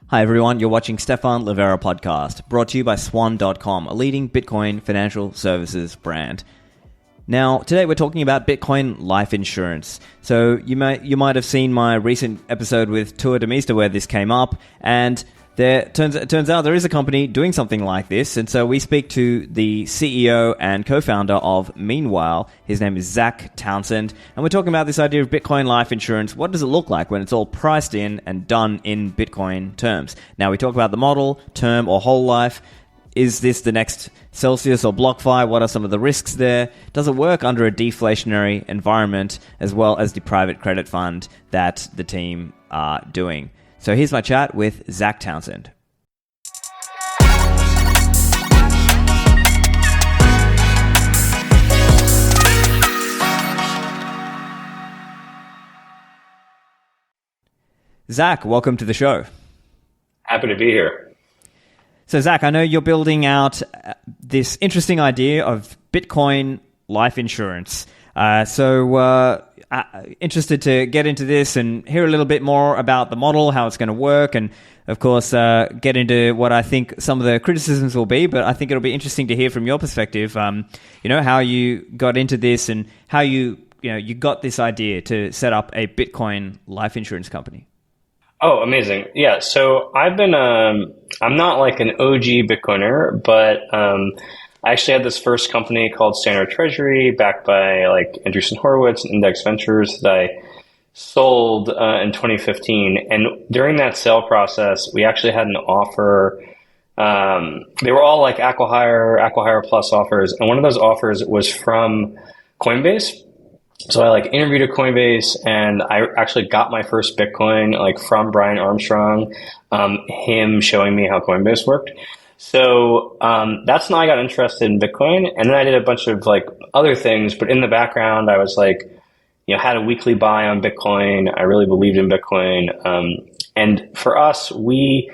Hi everyone, you're watching Stephan Livera podcast, brought to you by Swan.com, a leading Bitcoin financial services brand. Now, today we're talking about Bitcoin life insurance. So you might have seen my recent episode with Tour de Mista where this came up, and it turns out there is a company doing something like this, and so we speak to the CEO and co-founder of Meanwhile. His name is Zac Townsend, and we're talking about this idea of Bitcoin life insurance. What does it look like when it's all priced in and done in Bitcoin terms? Now, we talk about the model, term, or whole life. Is this the next Celsius or BlockFi? What are some of the risks there? Does it work under a deflationary environment, as well as the private credit fund that the team are doing? So here's my chat with Zac Townsend. Zac, welcome to the show. Happy to be here. So Zac, I know you're building out this interesting idea of Bitcoin life insurance. Interested to get into this and hear a little bit more about the model, how it's going to work, and of course get into what I think some of the criticisms will be, but I think it'll be interesting to hear from your perspective, how you got into this and how you got this idea to set up a Bitcoin life insurance company. Oh, amazing. Yeah. So I've been, I'm not like an OG Bitcoiner, but I actually had this first company called Standard Treasury backed by like Andreessen Horowitz and Index Ventures that I sold in 2015. And during that sale process, we actually had an offer. They were all like acqui-hire plus offers. And one of those offers was from Coinbase. So I like interviewed at Coinbase and I actually got my first Bitcoin like from Brian Armstrong, him showing me how Coinbase worked. So that's when I got interested in Bitcoin. And then I did a bunch of like other things, but in the background I was like, had a weekly buy on Bitcoin. I really believed in Bitcoin. And for us, we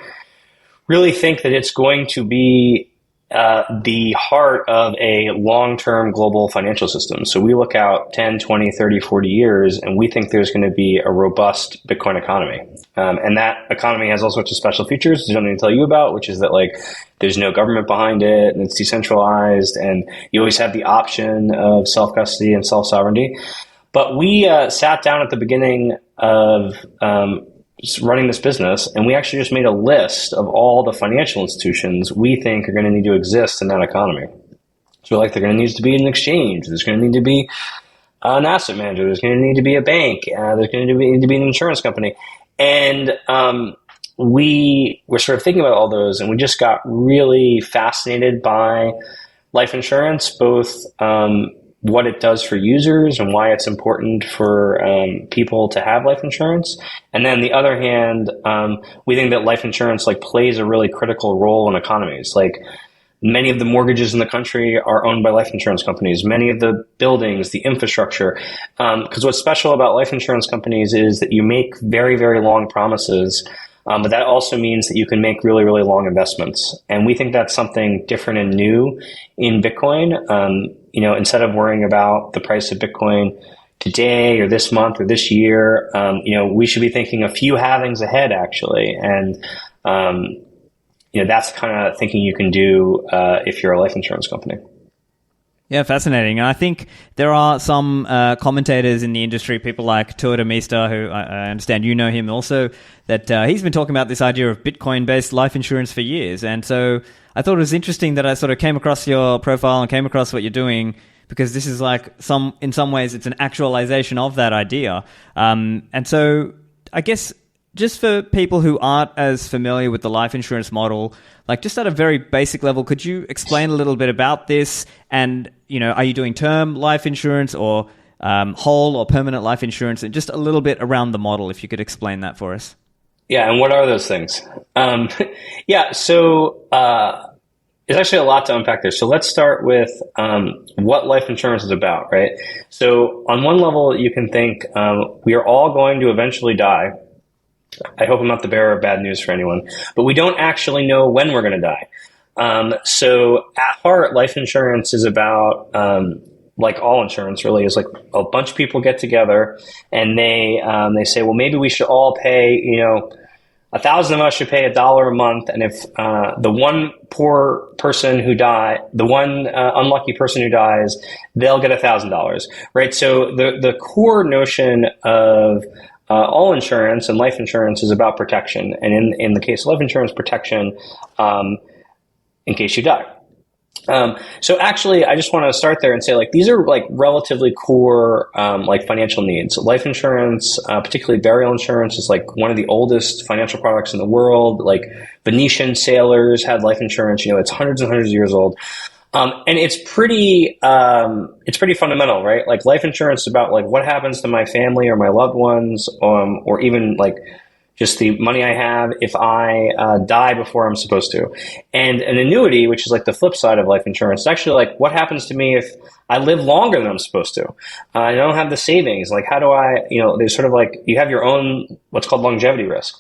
really think that it's going to be the heart of a long-term global financial system. So we look out 10, 20, 30, 40 years, and we think there's going to be a robust Bitcoin economy. And that economy has all sorts of special features I don't need to tell you about, which is that like there's no government behind it, and it's decentralized, and you always have the option of self-custody and self-sovereignty. But we sat down at the beginning of running this business, and we actually just made a list of all the financial institutions we think are going to need to exist in that economy. So like they're going to need to be an exchange, there's going to need to be an asset manager, there's going to need to be a bank, there's going to need to be an insurance company. And we were sort of thinking about all those, and we just got really fascinated by life insurance, both what it does for users and why it's important for people to have life insurance. And then the other hand, we think that life insurance like plays a really critical role in economies. Like many of the mortgages in the country are owned by life insurance companies, many of the buildings, the infrastructure. Because what's special about life insurance companies is that you make very, very long promises. But that also means that you can make really, really long investments. And we think that's something different and new in Bitcoin. Instead of worrying about the price of Bitcoin today or this month or this year, we should be thinking a few halvings ahead, actually. And, that's the kind of thinking you can do if you're a life insurance company. Yeah, fascinating. And I think there are some commentators in the industry, people like Tour de Mista, who I understand you know him also, that he's been talking about this idea of Bitcoin-based life insurance for years. And so I thought it was interesting that I sort of came across your profile and came across what you're doing, because this is like in some ways it's an actualization of that idea. And so I guess just for people who aren't as familiar with the life insurance model, like just at a very basic level, could you explain a little bit about this? And, are you doing term life insurance or whole or permanent life insurance? And just a little bit around the model, if you could explain that for us. Yeah. And what are those things? So there's actually a lot to unpack there. So let's start with what life insurance is about, right? So on one level, you can think we are all going to eventually die. I hope I'm not the bearer of bad news for anyone, but we don't actually know when we're going to die. So at heart, life insurance is about, like all insurance really, is like a bunch of people get together and they say, well, maybe we should all pay, 1,000 of us should pay $1 a month, and if the one poor person who the one unlucky person who dies, they'll get $1,000, right? So the core notion of all insurance and life insurance is about protection, and in the case of life insurance, protection in case you die. So actually, I just want to start there and say, like, these are like relatively core, like financial needs. Life insurance, particularly burial insurance, is like one of the oldest financial products in the world. Like Venetian sailors had life insurance. It's hundreds and hundreds of years old. And it's pretty fundamental, right? Like life insurance is about like what happens to my family or my loved ones, or even like just the money I have if I die before I'm supposed to. And an annuity, which is like the flip side of life insurance, is actually like what happens to me if I live longer than I'm supposed to. I don't have the savings. Like how do I, there's sort of like you have your own what's called longevity risk.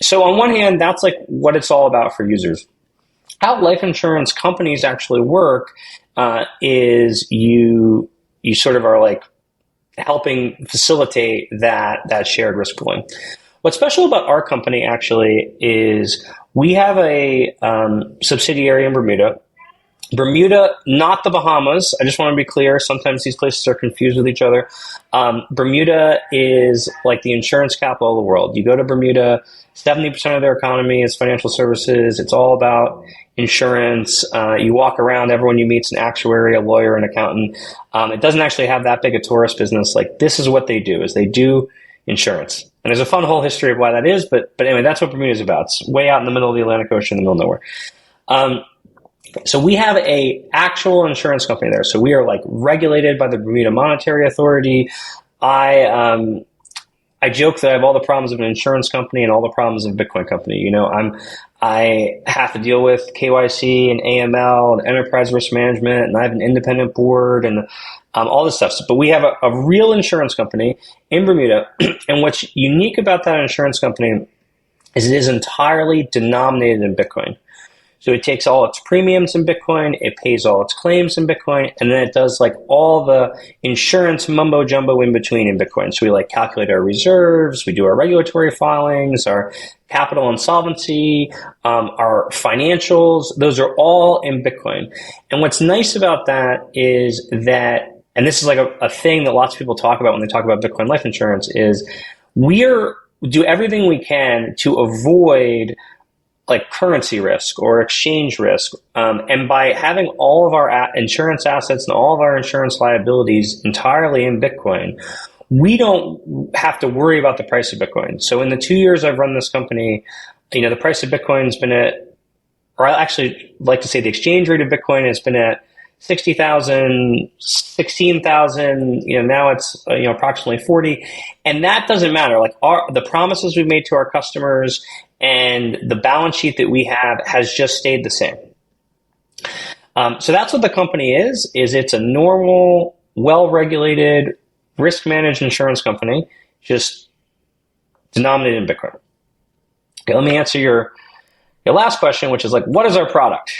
So on one hand, that's like what it's all about for users. How life insurance companies actually work is you sort of are like helping facilitate that shared risk pooling. What's special about our company actually is we have a subsidiary in Bermuda. Bermuda, not the Bahamas. I just want to be clear. Sometimes these places are confused with each other. Bermuda is like the insurance capital of the world. You go to Bermuda, 70% of their economy is financial services. It's all about insurance. You walk around, everyone you meet's an actuary, a lawyer, an accountant. It doesn't actually have that big a tourist business. Like this is what they do, is they do insurance. And there's a fun whole history of why that is, but anyway, that's what Bermuda is about. It's way out in the middle of the Atlantic Ocean, in the middle of nowhere. So we have a actual insurance company there. So we are like regulated by the Bermuda Monetary Authority. I joke that I have all the problems of an insurance company and all the problems of a Bitcoin company. I have to deal with KYC and AML and enterprise risk management, and I have an independent board and all this stuff. But we have a real insurance company in Bermuda, and what's unique about that insurance company is it is entirely denominated in Bitcoin. So it takes all its premiums in Bitcoin, it pays all its claims in Bitcoin, and then it does like all the insurance mumbo jumbo in between in Bitcoin. So we like calculate our reserves, we do our regulatory filings, our capital and solvency, our financials. Those are all in Bitcoin. And what's nice about that is that, and this is like a thing that lots of people talk about when they talk about Bitcoin life insurance, is do everything we can to avoid like currency risk or exchange risk. And by having all of our insurance assets and all of our insurance liabilities entirely in Bitcoin, we don't have to worry about the price of Bitcoin. So in the 2 years I've run this company, the price of Bitcoin's been at, or I actually like to say the exchange rate of Bitcoin has been at 60,000, 16,000, now it's, approximately 40. And that doesn't matter. Like the promises we've made to our customers and the balance sheet that we have has just stayed the same. So that's what the company is it's a normal, well-regulated, risk-managed insurance company, just denominated in Bitcoin. Okay, let me answer your last question, which is like, what is our product?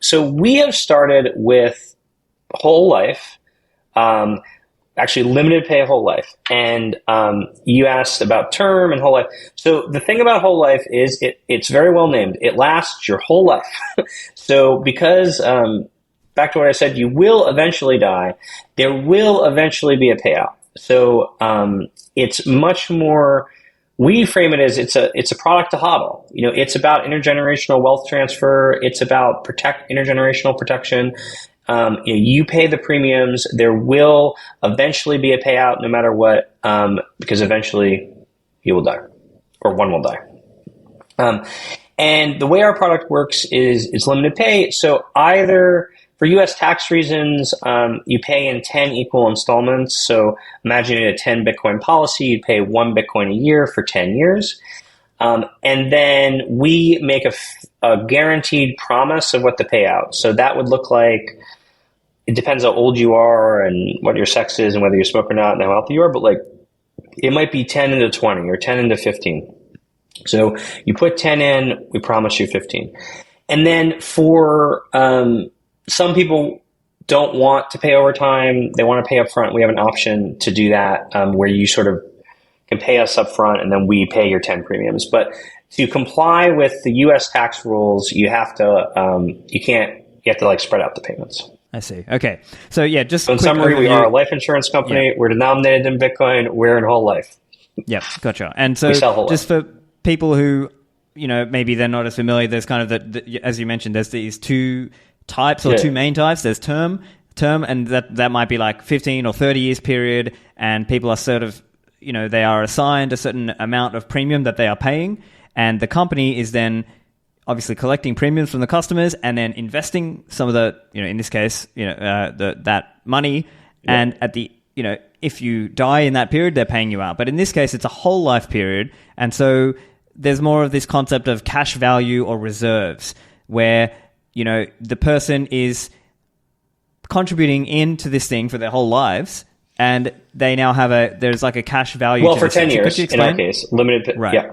So we have started with whole life, actually limited pay whole life. And you asked about term and whole life. So the thing about whole life is it's very well named. It lasts your whole life. So because, back to what I said, you will eventually die, there will eventually be a payout. So it's much more, we frame it as it's a product to hodl. It's about intergenerational wealth transfer. It's about intergenerational protection. You pay the premiums. There will eventually be a payout no matter what, because eventually you will die, or one will die. And the way our product works is limited pay. So either for U.S. tax reasons, you pay in 10 equal installments. So imagine a 10 Bitcoin policy, you pay 1 Bitcoin a year for 10 years. And then we make a guaranteed promise of what the payout. So that would look like, it depends how old you are and what your sex is and whether you smoke or not and how healthy you are, but like it might be 10 into 20 or 10 into 15. So you put 10 in, we promise you 15. And then for some people don't want to pay overtime, they want to pay up front. We have an option to do that where you sort of can pay us up front, and then we pay your 10 premiums. But to comply with the U.S. tax rules, you have to like spread out the payments. I see. Okay. So yeah, just so in summary, we are a life insurance company. Yeah. We're denominated in Bitcoin. We're in whole life. Yeah, gotcha. And so just for people who, maybe they're not as familiar, there's kind of as you mentioned, there's these two types or two main types. There's term, and that might be like 15 or 30 years period, and people are sort of, they are assigned a certain amount of premium that they are paying, and the company is then obviously collecting premiums from the customers and then investing some of the, in this case, that money, and at the, if you die in that period, they're paying you out. But in this case, it's a whole life period, and so there's more of this concept of cash value or reserves, where the person is contributing into this thing for their whole lives, and they now have there's like a cash value. Well, for 10 years, in our case, limited. Right.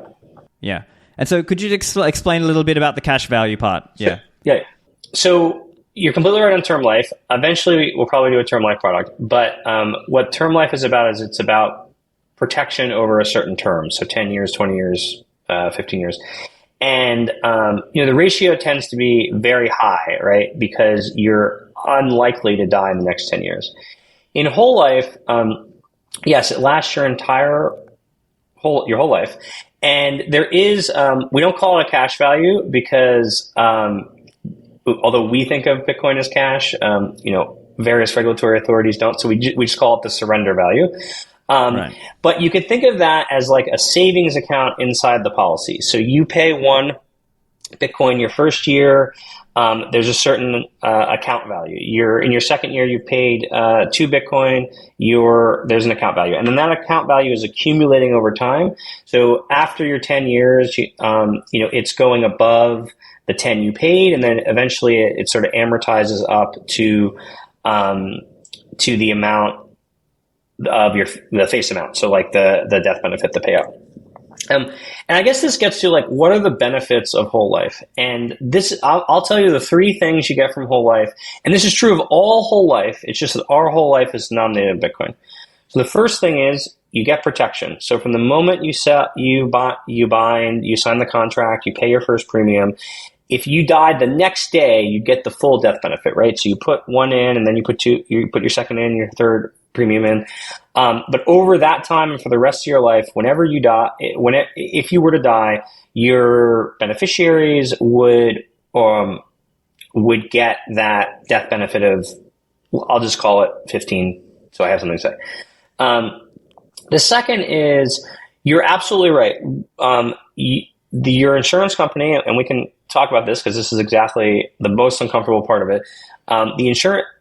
Yeah. And so could you explain a little bit about the cash value part? Yeah. Yeah. So you're completely right on term life. Eventually, we'll probably do a term life product. But what term life is about is it's about protection over a certain term. So 10 years, 20 years, 15 years. And, the ratio tends to be very high, right? Because you're unlikely to die in the next 10 years. In whole life, yes, it lasts your whole life. And there is, we don't call it a cash value because, although we think of Bitcoin as cash, various regulatory authorities don't. So we just call it the surrender value. Right. But you could think of that as like a savings account inside the policy. So you pay 1 Bitcoin your first year. There's a certain account value. In your second year, you've paid 2 Bitcoin. There's an account value, and then that account value is accumulating over time. So after your 10 years, it's going above the 10 you paid, and then eventually it sort of amortizes up to the amount of the face amount. So like the death benefit, the payout. And I guess this gets to like, what are the benefits of whole life? And this, I'll tell you the 3 things you get from whole life. And this is true of all whole life. It's just that our whole life is denominated in Bitcoin. So the first thing is you get protection. So from the moment you sign the contract, you pay your first premium. If you died the next day, you get the full death benefit, right? So you put 1 in, and then you put your second in, your third premium in. But over that time and for the rest of your life, whenever you die, if you were to die, your beneficiaries would get that death benefit of, I'll just call it 15, so I have something to say. The second is, you're absolutely right. Your insurance company, and we can talk about this because this is exactly the most uncomfortable part of it.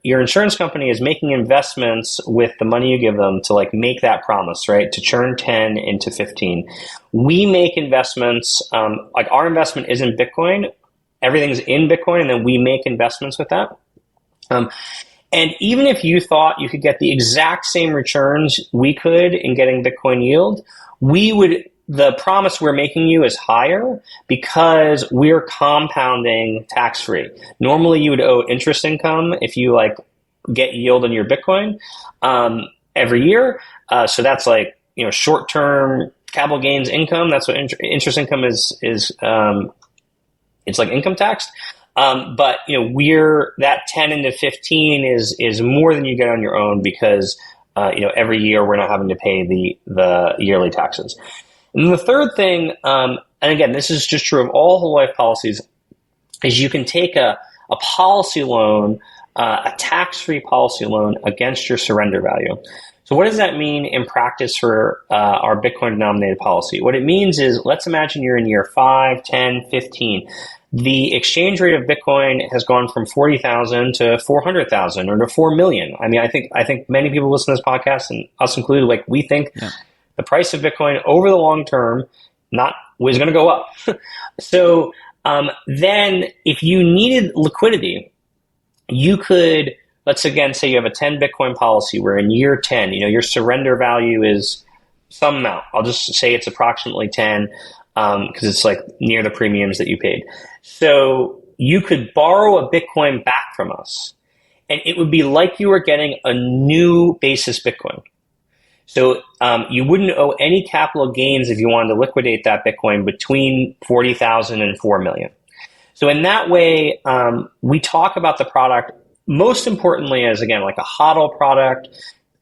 Your insurance company is making investments with the money you give them to like make that promise, right? To churn 10 into 15. We make investments, like our investment is in Bitcoin. Everything's in Bitcoin, and then we make investments with that. And even if you thought you could get the exact same returns we could in getting Bitcoin yield, the promise we're making you is higher because we're compounding tax-free. Normally, you would owe interest income if you like get yield on your Bitcoin every year. So that's like short-term capital gains income. That's what interest income is. It's like income taxed. But that 10 into 15 is more than you get on your own because every year we're not having to pay the yearly taxes. And then the third thing, and again, this is just true of all whole life policies, is you can take a policy loan, a tax-free policy loan against your surrender value. So what does that mean in practice for our Bitcoin denominated policy? What it means is, let's imagine you're in year 5, 10, 15. The exchange rate of Bitcoin has gone from 40,000 to 400,000 or to 4 million. I mean, I think many people listen to this podcast, and us included, like we think the price of Bitcoin over the long term was going to go up. So then if you needed liquidity, you could, let's again say you have a 10 Bitcoin policy where in year 10, your surrender value is some amount. I'll just say it's approximately 10 because it's like near the premiums that you paid. So you could borrow a Bitcoin back from us, and it would be like you were getting a new basis Bitcoin. So you wouldn't owe any capital gains if you wanted to liquidate that Bitcoin between 40,000 and 4 million. So in that way, we talk about the product most importantly as, again, like a HODL product.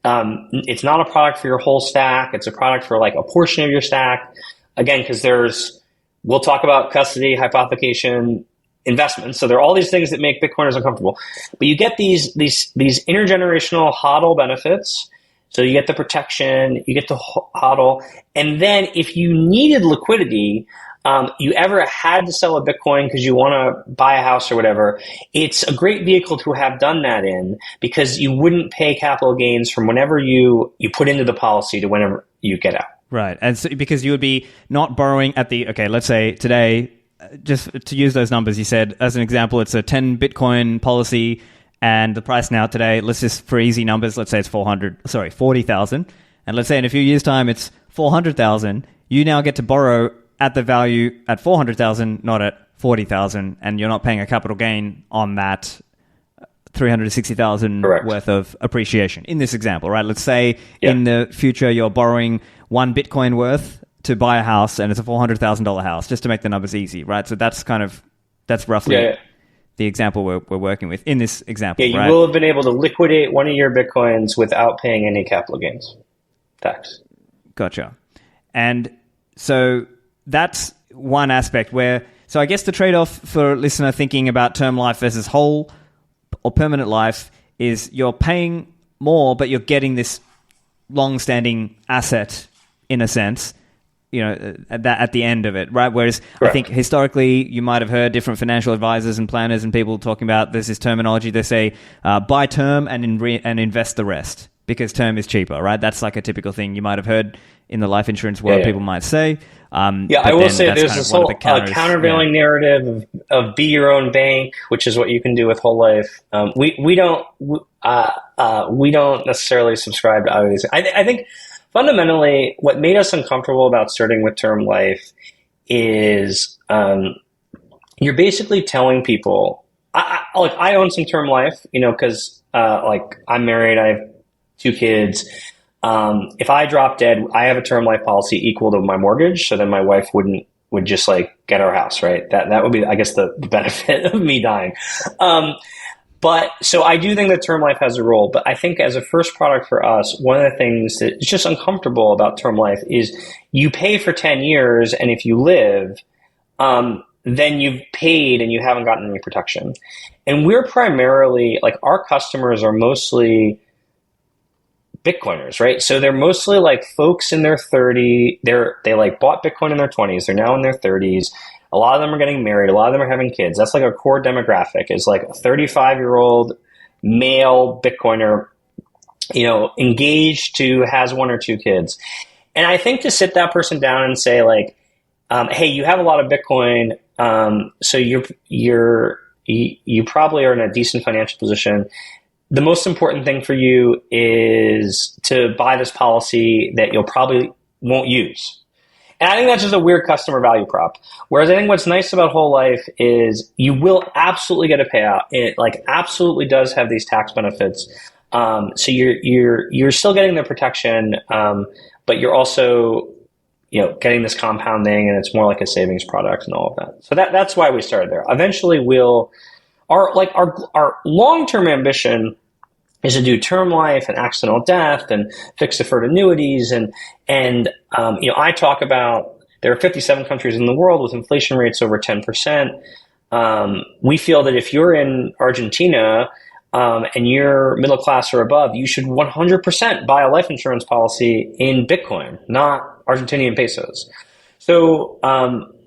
It's not a product for your whole stack. It's a product for like a portion of your stack. Again, because we'll talk about custody, hypothecation, investments. So there are all these things that make Bitcoiners uncomfortable. But you get these intergenerational HODL benefits. So you get the protection, you get the HODL. And then if you needed liquidity, you ever had to sell a Bitcoin because you want to buy a house or whatever, it's a great vehicle to have done that in, because you wouldn't pay capital gains from whenever you put into the policy to whenever you get out. Right. And so, because you would be not borrowing let's say today, just to use those numbers, you said, as an example, it's a 10 Bitcoin policy, and the price now today, let's just, for easy numbers, let's say it's 40,000. And let's say in a few years' time, it's 400,000. You now get to borrow at the value at 400,000, not at 40,000, and you're not paying a capital gain on that 360,000 worth of appreciation in this example, right? Let's say in the future you're borrowing 1 Bitcoin worth to buy a house, and it's a $400,000 house, just to make the numbers easy, right? So that's roughly the example we're working with in this example. Yeah, you right? will have been able to liquidate one of your Bitcoins without paying any capital gains tax. Gotcha. And so that's one aspect so I guess the trade-off for a listener thinking about term life versus whole or permanent life is you're paying more, but you're getting this long-standing asset in a sense, at the end of it, right? Whereas I think historically you might have heard different financial advisors and planners and people talking about, there's this terminology, they say buy term and invest the rest, because term is cheaper, right? That's like a typical thing you might have heard in the life insurance world, people might say. I will say there's this whole countervailing narrative of be your own bank, which is what you can do with whole life. We don't necessarily subscribe to either of these. I think fundamentally what made us uncomfortable about starting with term life is you're basically telling people, I own some term life, because I'm married, I have 2 kids. If I drop dead, I have a term life policy equal to my mortgage, so then my wife would just get our house, right? That would be, I guess, the benefit of me dying. But so I do think that term life has a role, but I think as a first product for us, one of the things that is just uncomfortable about term life is you pay for 10 years, and if you live, then you've paid and you haven't gotten any protection. And we're primarily, our customers are mostly Bitcoiners, right? So they're mostly folks in their 30s. They bought Bitcoin in their 20s. They're now in their 30s. A lot of them are getting married. A lot of them are having kids. That's a core demographic. It's a 35-year-old male Bitcoiner, engaged to has 1 or 2 kids. And I think to sit that person down and say hey, you have a lot of Bitcoin, so you probably are in a decent financial position. The most important thing for you is to buy this policy that you'll probably won't use. And I think that's just a weird customer value prop. Whereas I think what's nice about whole life is you will absolutely get a payout. It absolutely does have these tax benefits. So you're still getting the protection, but you're also getting this compounding, and it's more like a savings product and all of that. So that's why we started there. Eventually our long-term ambition is to do term life and accidental death and fixed deferred annuities. And I talk about there are 57 countries in the world with inflation rates over 10%. We feel that if you're in Argentina and you're middle class or above, you should 100% buy a life insurance policy in Bitcoin, not Argentinian pesos. So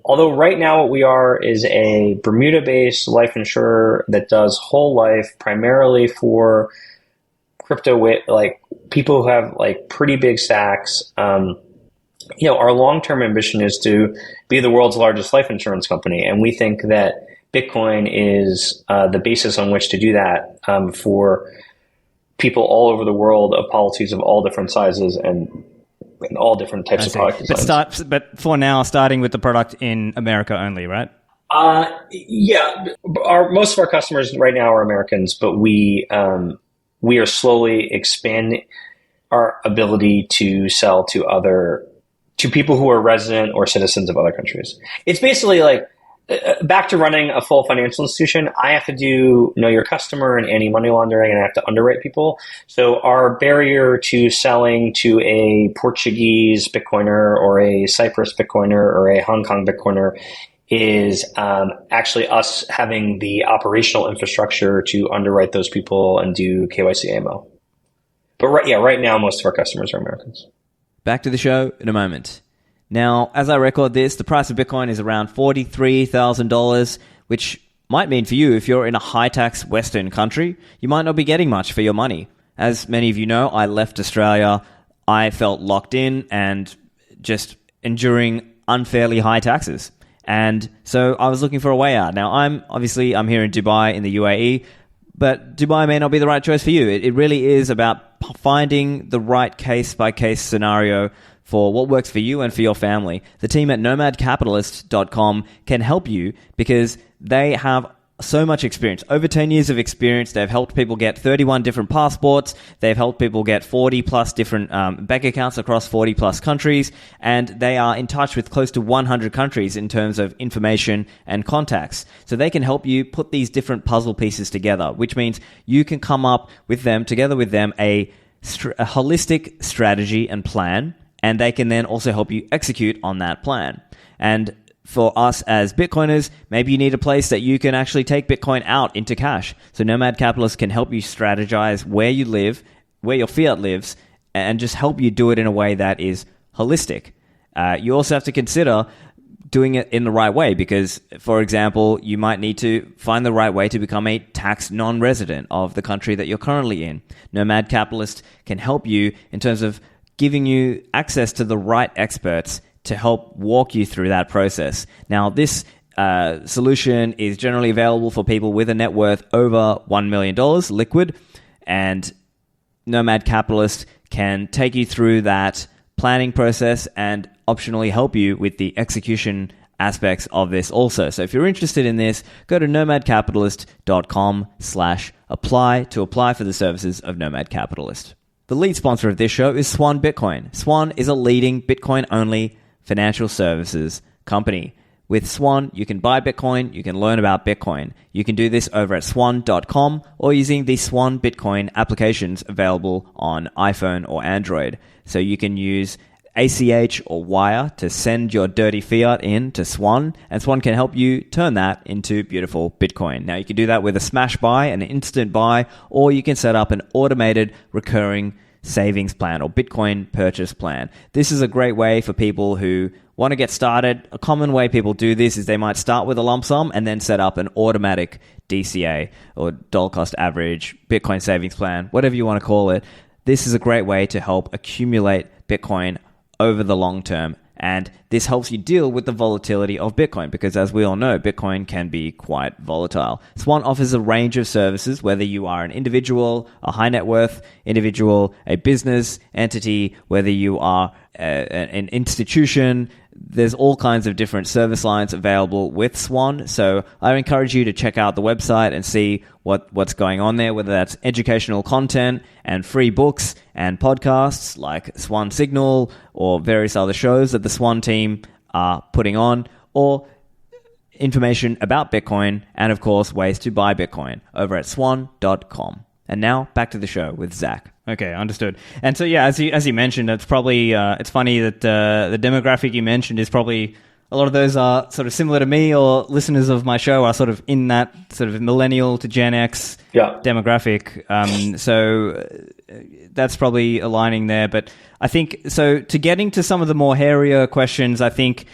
although right now what we are is a Bermuda-based life insurer that does whole life primarily for crypto, people who have pretty big stacks. Our long-term ambition is to be the world's largest life insurance company, and we think that Bitcoin is the basis on which to do that for people all over the world of policies of all different sizes and all different types of product designs. But for now, starting with the product in America only, right? Most of our customers right now are Americans, but we are slowly expanding our ability to sell to people who are resident or citizens of other countries. It's basically like back to running a full financial institution. I have to do know your customer and anti-money laundering, and I have to underwrite people. So our barrier to selling to a Portuguese Bitcoiner or a Cyprus Bitcoiner or a Hong Kong Bitcoiner is actually us having the operational infrastructure to underwrite those people and do KYC AML. But right now, most of our customers are Americans. Back to the show in a moment. Now, as I record this, the price of Bitcoin is around $43,000, which might mean for you, if you're in a high-tax Western country, you might not be getting much for your money. As many of you know, I left Australia. I felt locked in and just enduring unfairly high taxes. And so I was looking for a way out. Now, I'm here in Dubai in the UAE, but Dubai may not be the right choice for you. It really is about finding the right case-by-case scenario for what works for you and for your family. The team at nomadcapitalist.com can help you because they have so much experience. Over 10 years of experience, they've helped people get 31 different passports. They've helped people get 40 plus different bank accounts across 40 plus countries. And they are in touch with close to 100 countries in terms of information and contacts. So they can help you put these different puzzle pieces together, which means you can come up with them, together with them, a holistic strategy and plan. And they can then also help you execute on that plan. And for us as Bitcoiners, maybe you need a place that you can actually take Bitcoin out into cash. So Nomad Capitalist can help you strategize where you live, where your fiat lives, and just help you do it in a way that is holistic. You also have to consider doing it in the right way because, for example, you might need to find the right way to become a tax non-resident of the country that you're currently in. Nomad Capitalist can help you in terms of giving you access to the right experts to help walk you through that process. Now, this solution is generally available for people with a net worth over $1 million liquid, and Nomad Capitalist can take you through that planning process and optionally help you with the execution aspects of this also. So if you're interested in this, go to nomadcapitalist.com/apply to apply for the services of Nomad Capitalist. The lead sponsor of this show is Swan Bitcoin. Swan is a leading Bitcoin-only financial services company. With Swan, you can buy Bitcoin, you can learn about Bitcoin. You can do this over at swan.com or using the Swan Bitcoin applications available on iPhone or Android. So you can use ACH or Wire to send your dirty fiat in to Swan, and Swan can help you turn that into beautiful Bitcoin. Now, you can do that with a smash buy, an instant buy, or you can set up an automated recurring savings plan or Bitcoin purchase plan. This is a great way for people who want to get started. A common way people do this is they might start with a lump sum and then set up an automatic DCA or dollar cost average Bitcoin savings plan, whatever you want to call it. This is a great way to help accumulate Bitcoin over the long term. And this helps you deal with the volatility of Bitcoin because, as we all know, Bitcoin can be quite volatile. Swan offers a range of services, whether you are an individual, a high net worth individual, a business entity, whether you are an institution. There's all kinds of different service lines available with Swan. So I encourage you to check out the website and see what's going on there, whether that's educational content and free books and podcasts like Swan Signal or various other shows that the Swan team are putting on, or information about Bitcoin and, of course, ways to buy Bitcoin over at swan.com. And now back to the show with Zac. Okay, understood. And so, yeah, as you mentioned, it's probably it's funny that the demographic you mentioned is probably a lot of those are sort of similar to me, or listeners of my show are sort of in that sort of millennial to Gen X demographic. So that's probably aligning there. But I think so. To getting to some of the more hairier questions, I think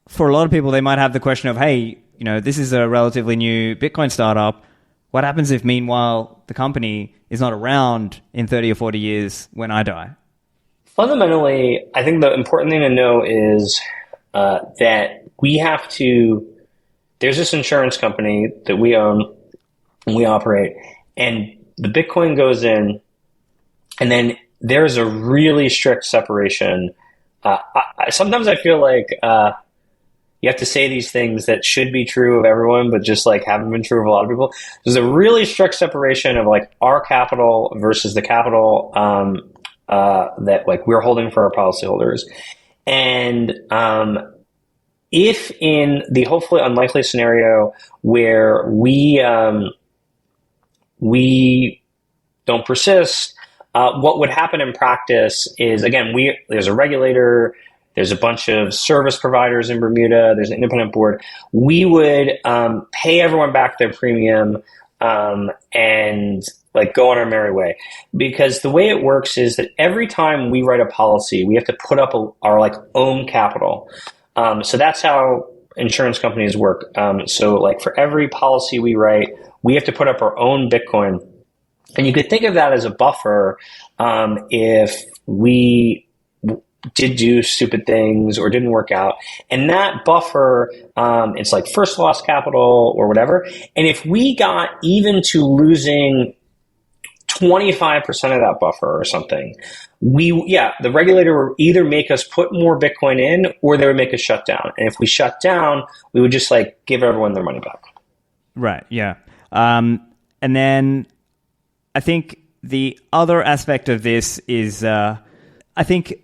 for a lot of people they might have the question of, hey, this is a relatively new Bitcoin startup. What happens if, meanwhile, the company is not around in 30 or 40 years when I die? Fundamentally, I think the important thing to know is that we have to, there's this insurance company that we own and we operate, and the Bitcoin goes in, and then there's a really strict separation. Sometimes I feel like, you have to say these things that should be true of everyone, but just like haven't been true of a lot of people. There's a really strict separation of like our capital versus the capital that like we're holding for our policyholders. And if in the hopefully unlikely scenario where we don't persist, what would happen in practice is, again, there's a regulator, there's a bunch of service providers in Bermuda, there's an independent board. We would pay everyone back their premium and like go on our merry way. Because the way it works is that every time we write a policy, we have to put up our like own capital. So that's how insurance companies work. So like for every policy we write, we have to put up our own Bitcoin. And you could think of that as a buffer if we did do stupid things or didn't work out. And that buffer, it's like first loss capital or whatever. And if we got even to losing 25% of that buffer or something, the regulator would either make us put more Bitcoin in or they would make us shut down. And if we shut down, we would just like give everyone their money back. Right. Yeah. And then I think the other aspect of this is, I think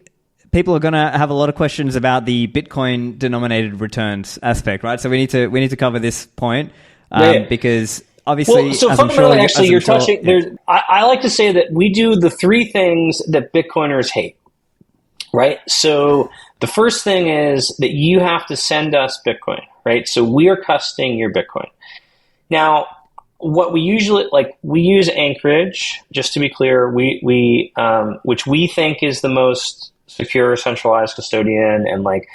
people are going to have a lot of questions about the Bitcoin denominated returns aspect, right? So we need to cover this point because obviously, well, so fundamentally, you're touching. I like to say that we do the three things that Bitcoiners hate, right? So the first thing is that you have to send us Bitcoin, right? So we are custodying your Bitcoin. Now, what we usually we use Anchorage, just to be clear, we which we think is the most secure centralized custodian, and like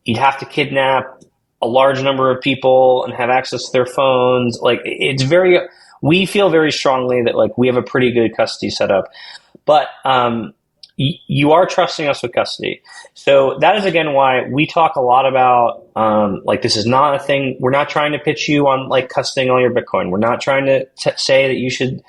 you'd have to kidnap a large number of people and have access to their phones. Like we feel very strongly that like we have a pretty good custody setup, but you are trusting us with custody. So that is again why we talk a lot about like this is not a thing. We're not trying to pitch you on like custodying all your Bitcoin. We're not trying to say that you should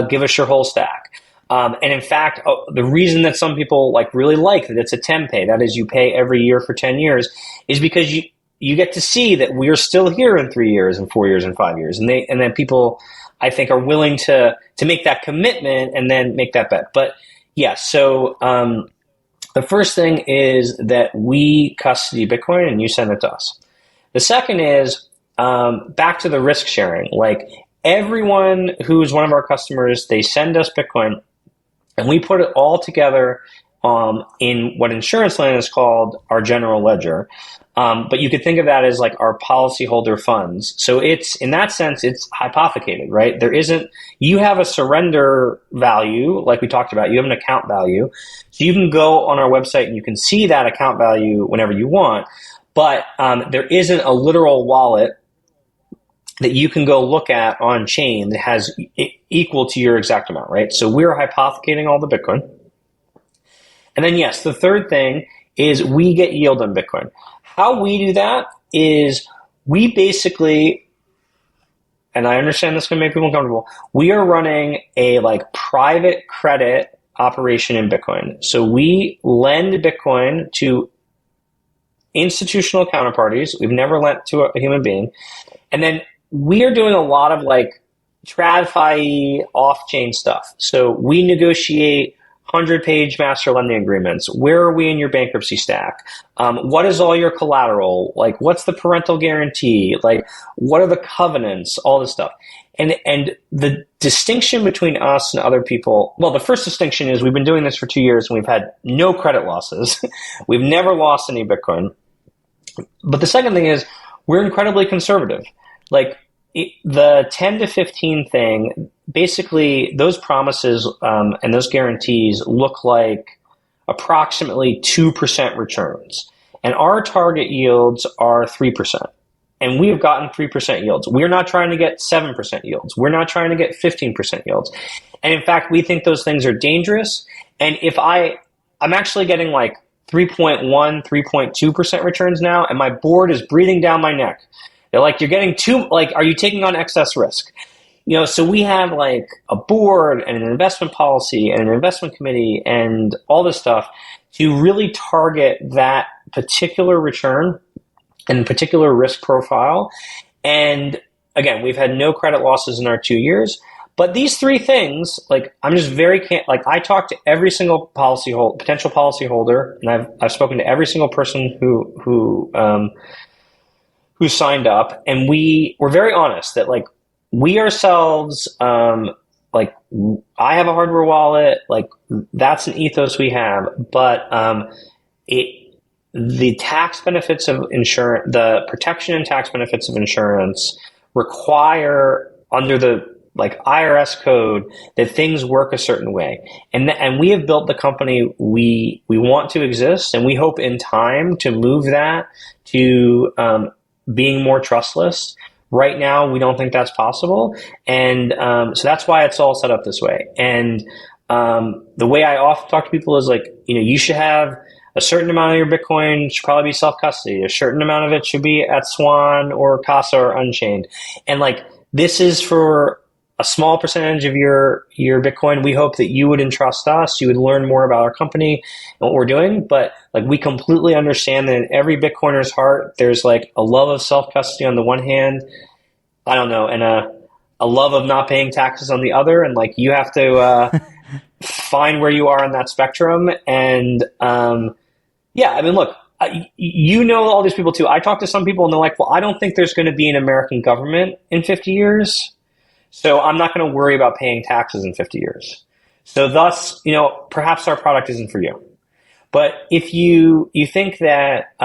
give us your whole stack. And in fact, the reason that some people like really like that it's a 10 pay, that is you pay every year for 10 years, is because you get to see that we're still here in 3 years and 4 years and 5 years. And then people, I think, are willing to make that commitment and then make that bet. But yeah, so the first thing is that we custody Bitcoin and you send it to us. The second is back to the risk sharing. Like everyone who's one of our customers, they send us Bitcoin and we put it all together in what insurance land is called our general ledger. But you could think of that as like our policyholder funds. So it's, in that sense, it's hypothecated, right? You have a surrender value, like we talked about, you have an account value. So you can go on our website and you can see that account value whenever you want. But there isn't a literal wallet that you can go look at on chain that has equal to your exact amount, right? So we're hypothecating all the Bitcoin. And then, yes, the third thing is we get yield on Bitcoin. How we do that is we basically, and I understand this can make people uncomfortable, we are running a like private credit operation in Bitcoin. So we lend Bitcoin to institutional counterparties. We've never lent to a human being. And then we are doing a lot of like TradFi off-chain stuff. So we negotiate 100-page master lending agreements. Where are we in your bankruptcy stack? What is all your collateral? Like, what's the parental guarantee? Like, what are the covenants? All this stuff. And the distinction between us and other people, well, the first distinction is we've been doing this for 2 years and we've had no credit losses. We've never lost any Bitcoin. But the second thing is we're incredibly conservative. Like, the 10 to 15 thing, basically those promises and those guarantees look like approximately 2% returns. And our target yields are 3%. And we have gotten 3% yields. We're not trying to get 7% yields. We're not trying to get 15% yields. And in fact, we think those things are dangerous. And if I'm actually getting like 3.1, 3.2% returns now, and my board is breathing down my neck. They're like, you're getting are you taking on excess risk? You know, so we have like a board and an investment policy and an investment committee and all this stuff to really target that particular return. and particular risk profile. And again, we've had no credit losses in our 2 years. But these three things, like I'm just I talk to every single potential policyholder, and I've spoken to every single person who signed up, and we're very honest that like we ourselves, like I have a hardware wallet, like that's an ethos we have, but the tax benefits of insurance, the protection and tax benefits of insurance require under the like IRS code that things work a certain way. And we have built the company we want to exist, and we hope in time to move that to being more trustless. Right now, we don't think that's possible. And so that's why it's all set up this way. And the way I often talk to people is like, you should have a certain amount of your Bitcoin should probably be self-custody. A certain amount of it should be at Swan or Casa or Unchained. And like, this is for a small percentage of your Bitcoin. We hope that you would entrust us. You would learn more about our company and what we're doing. But like, we completely understand that in every Bitcoiner's heart, there's like a love of self-custody on the one hand, I don't know, and a love of not paying taxes on the other. And like, you have to find where you are on that spectrum. And yeah, I mean, look, all these people too. I talk to some people and they're like, well, I don't think there's going to be an American government in 50 years. So I'm not going to worry about paying taxes in 50 years. So thus, perhaps our product isn't for you. But if you think that,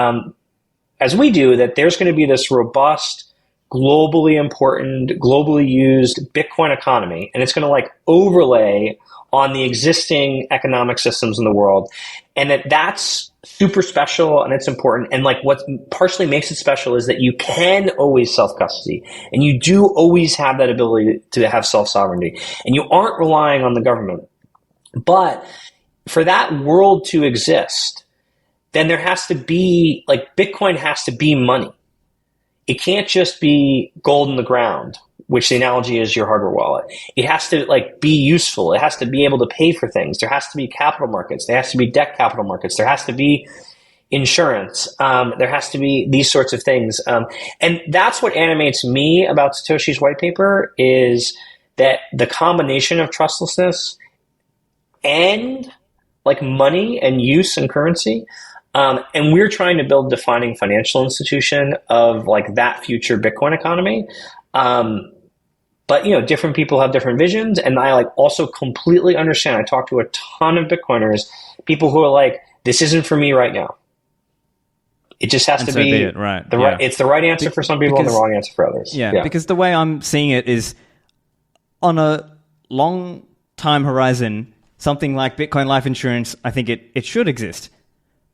as we do, that there's going to be this robust, globally important, globally used Bitcoin economy, and it's going to like overlay on the existing economic systems in the world, and that's super special and it's important. And like what partially makes it special is that you can always self-custody, and you do always have that ability to have self-sovereignty, and you aren't relying on the government. But for that world to exist, then there has to be, like, Bitcoin has to be money. It can't just be gold in the ground, which the analogy is your hardware wallet. It has to like be useful. It has to be able to pay for things. There has to be capital markets. There has to be debt capital markets. There has to be insurance. There has to be these sorts of things. And that's what animates me about Satoshi's white paper, is that the combination of trustlessness and like money and use and currency. And we're trying to build a defining financial institution of like that future Bitcoin economy. But different people have different visions, and I like also completely understand. I talk to a ton of Bitcoiners, people who are like, "This isn't for me right now." It just has to be right. It's the right answer for some people and the wrong answer for others. Yeah, because the way I'm seeing it is, on a long time horizon, something like Bitcoin life insurance, I think it should exist.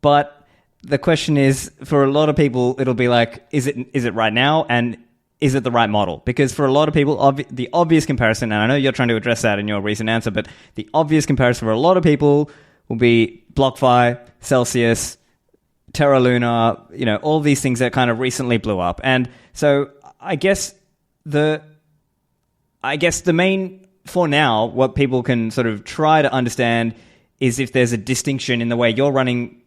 But the question is, for a lot of people, it'll be like, is it right now, and is it the right model? Because for a lot of people, the obvious comparison, and I know you're trying to address that in your recent answer, but the obvious comparison for a lot of people will be BlockFi, Celsius, Terra Luna, all these things that kind of recently blew up. And so I guess the main, for now, what people can sort of try to understand is if there's a distinction in the way you're running,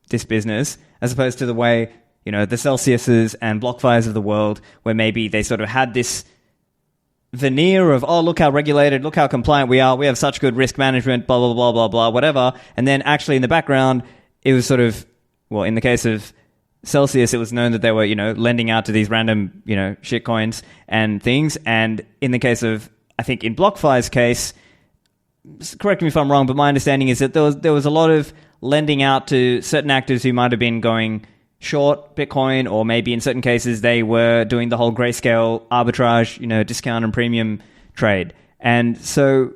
this business, as opposed to the way, the Celsiuses and BlockFis of the world, where maybe they sort of had this veneer of, oh, look how regulated, look how compliant we are, we have such good risk management, blah, blah, blah, blah, blah, whatever. And then actually in the background, it was sort of, well, in the case of Celsius, it was known that they were, lending out to these random, shit coins and things. And in the case of, I think in BlockFi's case, correct me if I'm wrong, but my understanding is that there was a lot of lending out to certain actors who might have been going short Bitcoin, or maybe in certain cases they were doing the whole grayscale arbitrage, discount and premium trade. And so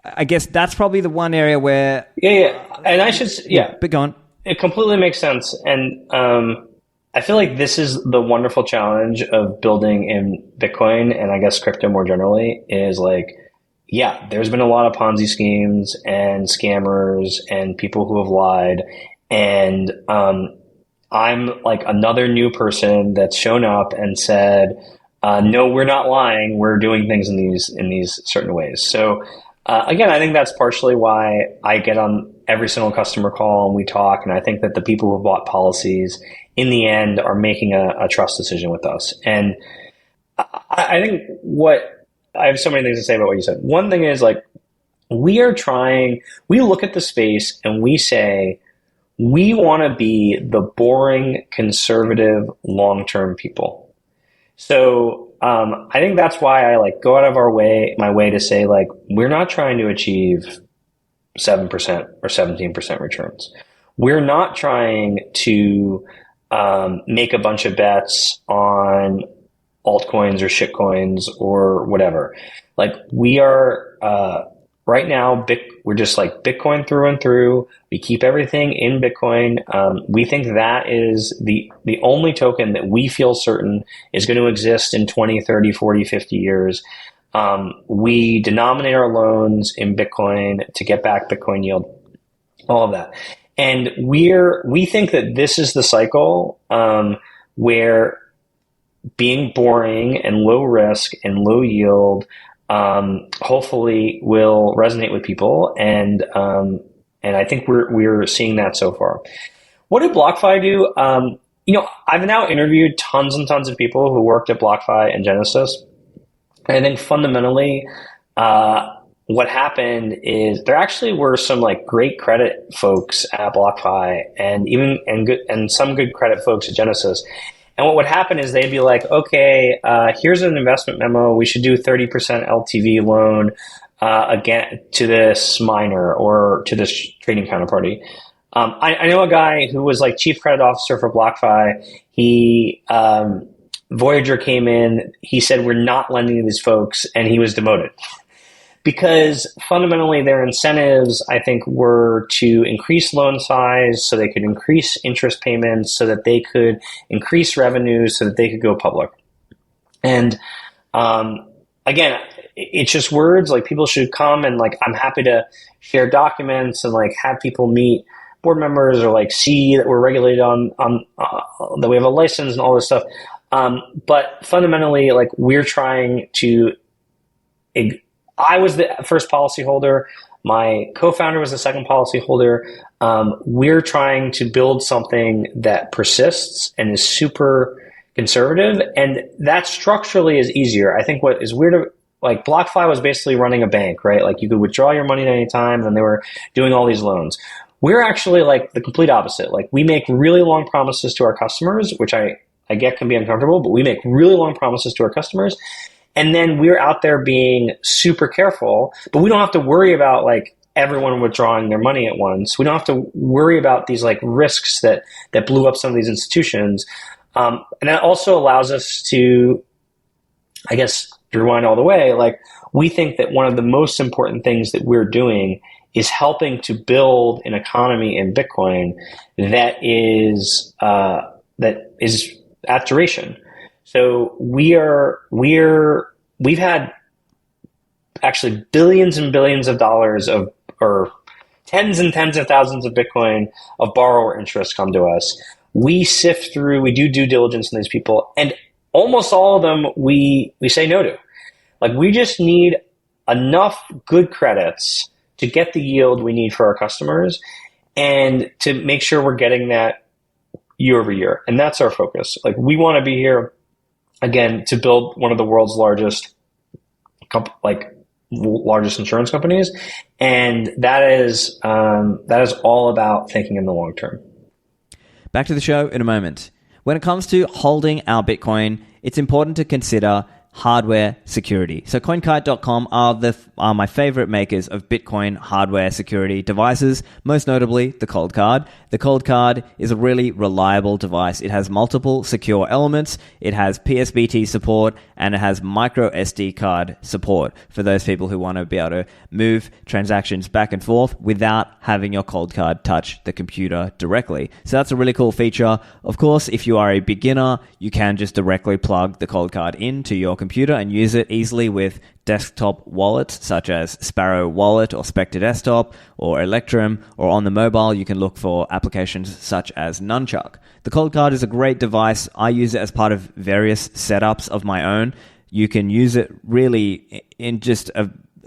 I guess that's probably the one area where... Yeah. And I should... Yeah. But go on. It completely makes sense. And I feel like this is the wonderful challenge of building in Bitcoin, and I guess crypto more generally, is like, yeah, there's been a lot of Ponzi schemes and scammers and people who have lied. And I'm like another new person that's shown up and said, no, we're not lying. We're doing things in these certain ways. So again, I think that's partially why I get on every single customer call and we talk. And I think that the people who bought policies in the end are making a trust decision with us. And I think I have so many things to say about what you said. One thing is like, we look at the space and we say, we want to be the boring, conservative, long-term people. So I think that's why I like go out of my way to say like, we're not trying to achieve 7% or 17% returns. We're not trying to make a bunch of bets on altcoins or shitcoins or whatever. Like we are right now, we're just like Bitcoin through and through. We keep everything in Bitcoin. We think that is the only token that we feel certain is going to exist in 20, 30, 40, 50 years. We denominate our loans in Bitcoin to get back Bitcoin yield, all of that. And we think that this is the cycle where being boring and low risk and low yield hopefully will resonate with people, and I think we're seeing that so far. What did BlockFi do? I've now interviewed tons and tons of people who worked at BlockFi and Genesis. And I think fundamentally, what happened is there actually were some like great credit folks at BlockFi and some good credit folks at Genesis. And what would happen is they'd be like, okay, here's an investment memo. We should do 30% LTV loan again to this miner or to this trading counterparty. I know a guy who was like chief credit officer for BlockFi. Voyager came in. He said, we're not lending to these folks, and he was demoted. Because fundamentally their incentives, I think, were to increase loan size so they could increase interest payments, so that they could increase revenues, so that they could go public. And again, it's just words. Like people should come and like I'm happy to share documents and like have people meet board members or like see that we're regulated on that we have a license and all this stuff. But fundamentally, like we're trying to. I was the first policyholder. My co-founder was the second policyholder. We're trying to build something that persists and is super conservative, and that structurally is easier. I think what is weird, like BlockFi was basically running a bank, right? Like you could withdraw your money at any time, and they were doing all these loans. We're actually like the complete opposite. Like we make really long promises to our customers, which I get can be uncomfortable, but we make really long promises to our customers. And then we're out there being super careful, but we don't have to worry about like everyone withdrawing their money at once. We don't have to worry about these like risks that blew up some of these institutions. And that also allows us to, I guess, rewind all the way. Like we think that one of the most important things that we're doing is helping to build an economy in Bitcoin that is at duration. So we've had actually billions and billions of dollars or tens and tens of thousands of Bitcoin of borrower interest come to us. We sift through, we do due diligence on these people, and almost all of them we say no to. Like we just need enough good credits to get the yield we need for our customers and to make sure we're getting that year over year. And that's our focus. Like we want to be here again to build one of the world's largest insurance companies, and that is all about thinking in the long term. Back to the show in a moment. When it comes to holding our Bitcoin, it's important to consider hardware security. So CoinKite.com are my favorite makers of Bitcoin hardware security devices, most notably the Cold Card. The Cold Card is a really reliable device. It has multiple secure elements, it has PSBT support, and it has micro SD card support for those people who want to be able to move transactions back and forth without having your Cold Card touch the computer directly. So that's a really cool feature. Of course, if you are a beginner, you can just directly plug the Cold Card into your computer and use it easily with desktop wallets such as Sparrow Wallet or Spectre Desktop or Electrum, or on the mobile you can look for applications such as Nunchuck. The Cold Card is a great device. I use it as part of various setups of my own. You can use it really in just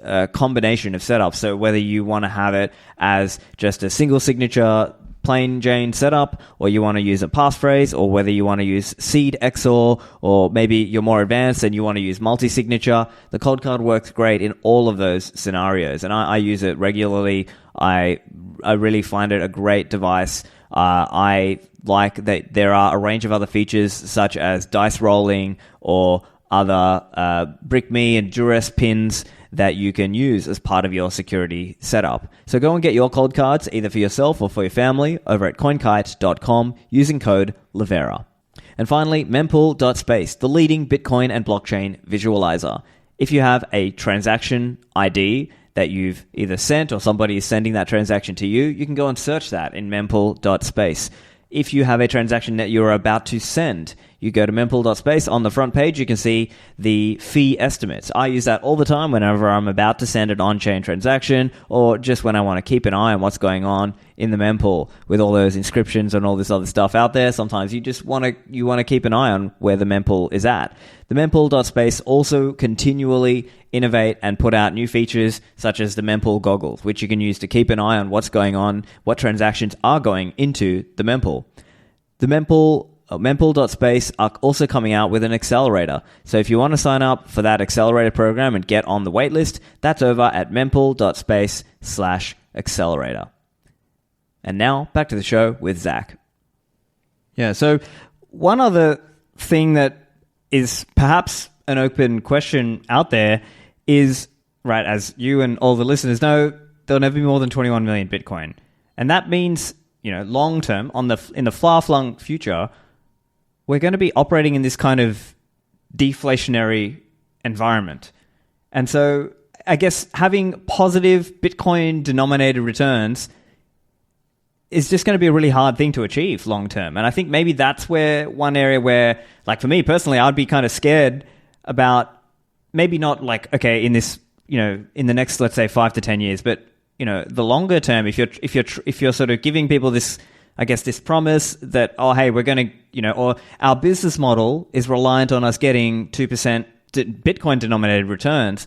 a combination of setups. So whether you want to have it as just a single signature plain Jane setup, or you want to use a passphrase, or whether you want to use seed XOR, or maybe you're more advanced and you want to use multi-signature, the cold card works great in all of those scenarios. And I use it regularly. I really find it a great device. I like that there are a range of other features such as dice rolling or other BrickMe and Duress pins that you can use as part of your security setup. So go and get your cold cards either for yourself or for your family over at coinkite.com using code Livera. And finally, Mempool.space, the leading Bitcoin and blockchain visualizer. If you have a transaction ID that you've either sent or somebody is sending that transaction to you, you can go and search that in Mempool.space. If you have a transaction that you're about to send, you go to Mempool.space. On the front page, you can see the fee estimates. I use that all the time whenever I'm about to send an on-chain transaction, or just when I want to keep an eye on what's going on in the mempool with all those inscriptions and all this other stuff out there. Sometimes you just want to keep an eye on where the mempool is at. The Mempool.space also continually innovate and put out new features such as the mempool goggles, which you can use to keep an eye on what's going on, what transactions are going into the mempool. The Mempool.space are also coming out with an accelerator. So if you want to sign up for that accelerator program and get on the waitlist, that's over at mempool.space/accelerator. And now back to the show with Zac. Yeah, so one other thing that is perhaps an open question out there is, right, as you and all the listeners know, there'll never be more than 21 million Bitcoin. And that means, long term, in the far-flung future, we're going to be operating in this kind of deflationary environment. And so I guess having positive Bitcoin denominated returns is just going to be a really hard thing to achieve long term. And I think maybe that's where one area where, like for me personally, I'd be kind of scared about maybe not like, okay, in this, in the next, let's say 5 to 10 years, but the longer term, if you're sort of giving people this, I guess, this promise that, oh, hey, we're going to, or our business model is reliant on us getting 2% Bitcoin denominated returns.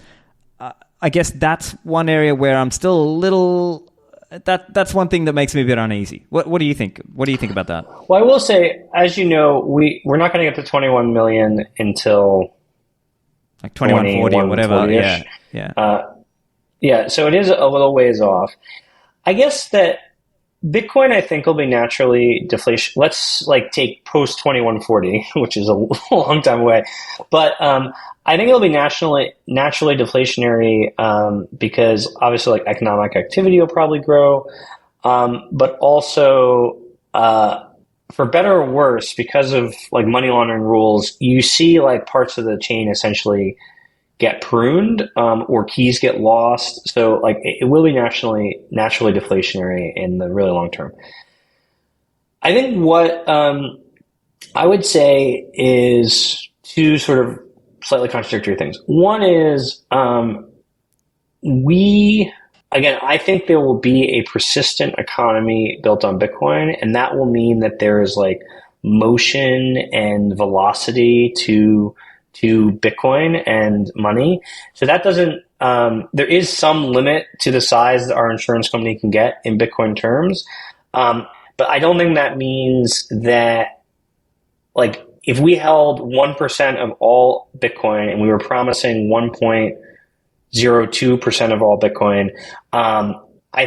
I guess that's one area where I'm still a little, that's one thing that makes me a bit uneasy. What do you think? What do you think about that? Well, I will say, as you know, we're not going to get to 21 million until like 2140 or whatever. Yeah. So it is a little ways off. I guess that Bitcoin, I think, will be naturally deflation. Let's take post 2140, which is a long time away. But I think it'll be naturally deflationary because obviously economic activity will probably grow, but also for better or worse, because of money laundering rules, you see parts of the chain essentially get pruned or keys get lost. So it will be naturally deflationary in the really long term. I think what I would say is two sort of slightly contradictory things. One is I think there will be a persistent economy built on Bitcoin, and that will mean that there is motion and velocity to Bitcoin and money. So that doesn't, there is some limit to the size that our insurance company can get in Bitcoin terms. But I don't think that means that if we held 1% of all Bitcoin and we were promising 1.02% of all Bitcoin, I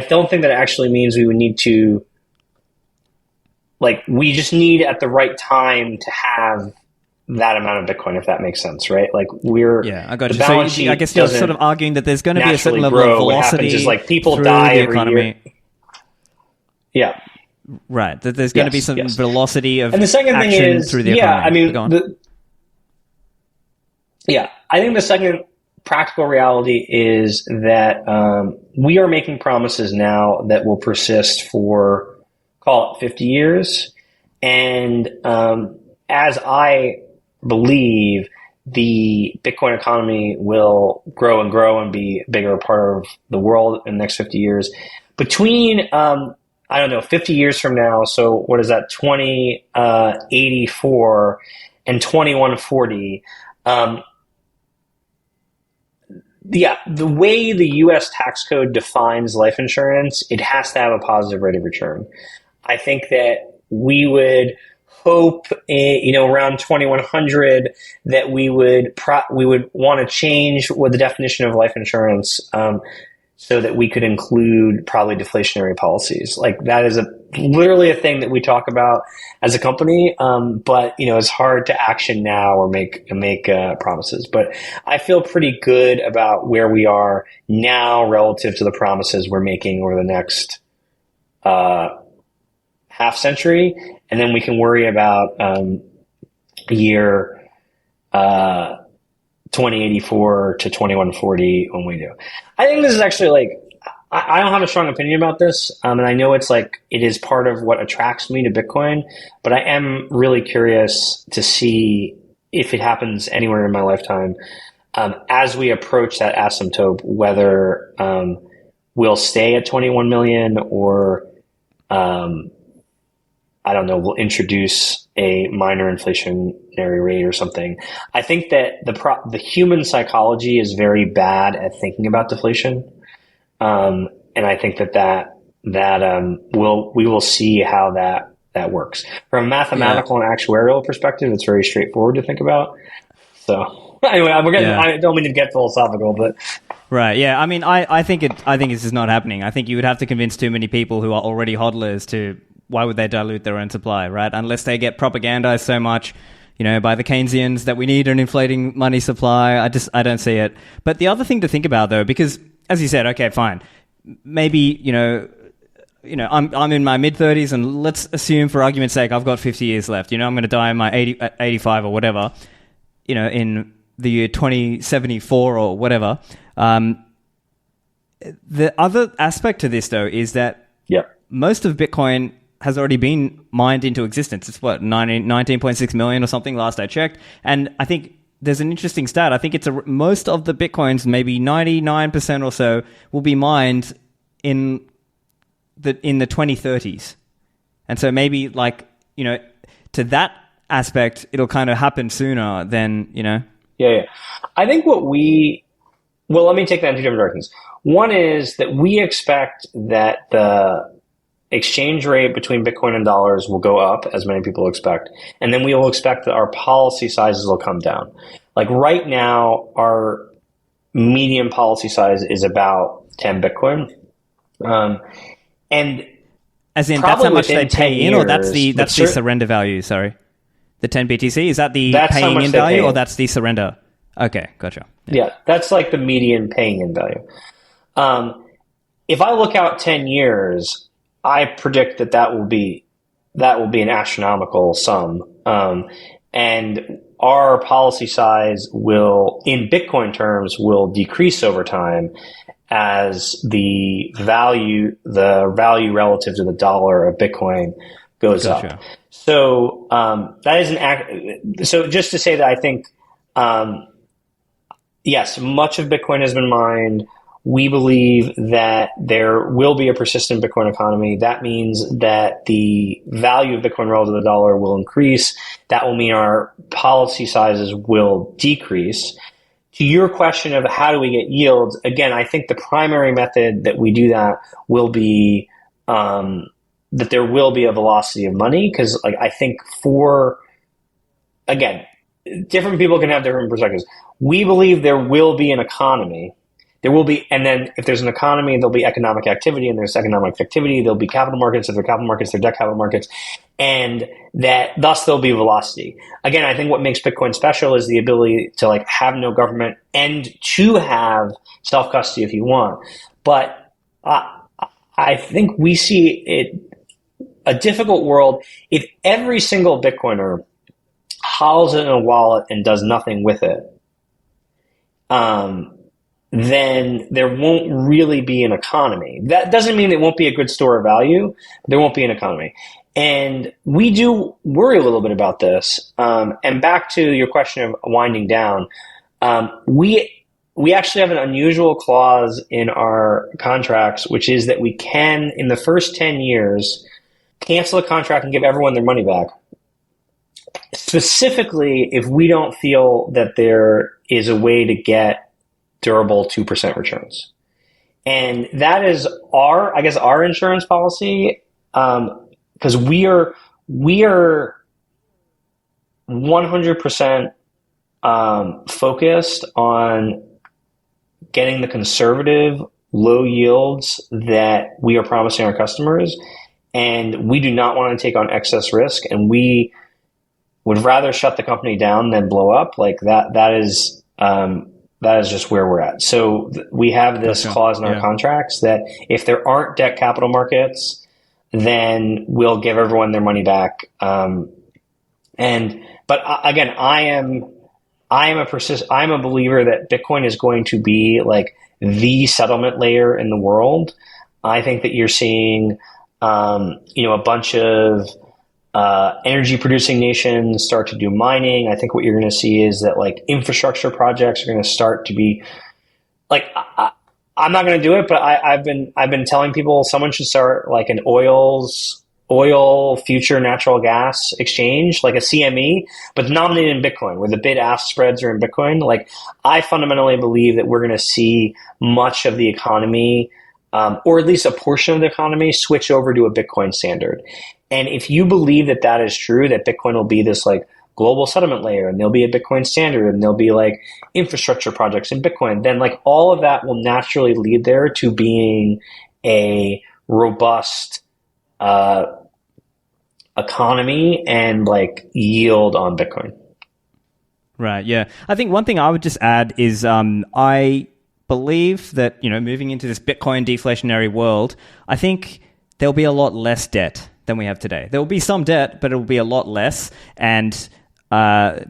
don't think that actually means we would need to, we just need at the right time to have that amount of Bitcoin, if that makes sense, right? I got you. So I guess you're sort of arguing that there's going to be a certain level of velocity. What happens is people die the every economy. Year. Yeah. Right. That there's going to be some velocity of and the second action thing is, through the economy. I think the second practical reality is that we are making promises now that will persist for, call it 50 years. And as I believe, the Bitcoin economy will grow and be a bigger part of the world in the next 50 years. Between 50 years from now, so what is that, 2084 and 2140, the way the U.S. tax code defines life insurance, it has to have a positive rate of return. I think that we would hope, around 2100 that we would want to change what the definition of life insurance, so that we could include probably deflationary policies. Like that is literally a thing that we talk about as a company, but it's hard to action now or make promises. But I feel pretty good about where we are now relative to the promises we're making over the next half century, and then we can worry about year 2084 to 2140 when we do. I think this is actually like, I don't have a strong opinion about this, and I know it's like it is part of what attracts me to Bitcoin, but I am really curious to see if it happens anywhere in my lifetime, as we approach that asymptote, whether we'll stay at 21 million or I don't know, we'll introduce a minor inflationary rate or something. I think that the human psychology is very bad at thinking about deflation. And I think that we will see how that works. From a mathematical and actuarial perspective, it's very straightforward to think about. So anyway, I don't mean to get philosophical, but right. Yeah. I mean, I think this is not happening. I think you would have to convince too many people who are already hodlers to, why would they dilute their own supply, right? Unless they get propagandized so much, by the Keynesians that we need an inflating money supply. I don't see it. But the other thing to think about though, because as you said, okay, fine. Maybe, I'm in my mid-30s, and let's assume for argument's sake I've got 50 years left. I'm going to die in my 85 or whatever, in the year 2074 or whatever. The other aspect to this, though, is that most of Bitcoin has already been mined into existence. It's 19.6 million or something last I checked. And I think there's an interesting stat. I think most of the Bitcoins, maybe 99% or so, will be mined in the 2030s. And so maybe to that aspect, it'll kind of happen sooner than, Yeah. I think let me take that in two different directions. One is that we expect that the exchange rate between Bitcoin and dollars will go up, as many people expect. And then we will expect that our policy sizes will come down. Like right now, our median policy size is about 10 Bitcoin. And as in, that's how much they pay in, or that's the surrender value, sorry. The 10 BTC, is that the paying in value, or that's the surrender? Okay, gotcha. Yeah, that's like the median paying in value. If I look out 10 years, I predict that will be an astronomical sum. And our policy size will, in Bitcoin terms, will decrease over time as the value relative to the dollar of Bitcoin goes up. So that is so just to say that I think, yes, much of Bitcoin has been mined. We believe that there will be a persistent Bitcoin economy. That means that the value of Bitcoin relative to the dollar will increase. That will mean our policy sizes will decrease. To your question of how do we get yields, again, I think the primary method that we do that will be that there will be a velocity of money, because I think different people can have different perspectives. We believe there will be an economy. There will be, and then if there's an economy, there'll be economic activity, and there's economic activity, there'll be capital markets. If there are capital markets, there are debt capital markets, and thus there'll be velocity. Again, I think what makes Bitcoin special is the ability to have no government and to have self-custody if you want. But I think we see a difficult world if every single Bitcoiner hauls it in a wallet and does nothing with it. Then there won't really be an economy. That doesn't mean it won't be a good store of value. There won't be an economy. And we do worry a little bit about this. And back to your question of winding down, we actually have an unusual clause in our contracts, which is that we can, in the first 10 years, cancel a contract and give everyone their money back. Specifically, if we don't feel that there is a way to get durable 2% returns. And that is our insurance policy. because we are 100% focused on getting the conservative low yields that we are promising our customers, and we do not want to take on excess risk, and we would rather shut the company down than blow up. Like that is just where we're at. So we have this clause in our contracts that if there aren't debt capital markets, then we'll give everyone their money back. But again, I'm a believer that Bitcoin is going to be like the settlement layer in the world. I think that you're seeing, a bunch of energy producing nations start to do mining. I think what you're going to see is that like infrastructure projects are going to start to be like, I'm not going to do it, but I've been telling people someone should start like an oil future natural gas exchange, like a CME, but denominated in Bitcoin, where the bid-ask spreads are in Bitcoin. Like, I fundamentally believe that we're going to see much of the economy, or at least a portion of the economy, switch over to a Bitcoin standard. And if you believe that that is true, that Bitcoin will be this like global settlement layer, and there'll be a Bitcoin standard, and there'll be like infrastructure projects in Bitcoin, then like all of that will naturally lead there to being a robust economy and like yield on Bitcoin. Right. Yeah. I think one thing I would just add is I believe that, moving into this Bitcoin deflationary world, I think there'll be a lot less debt than we have today. There will be some debt, but it will be a lot less. And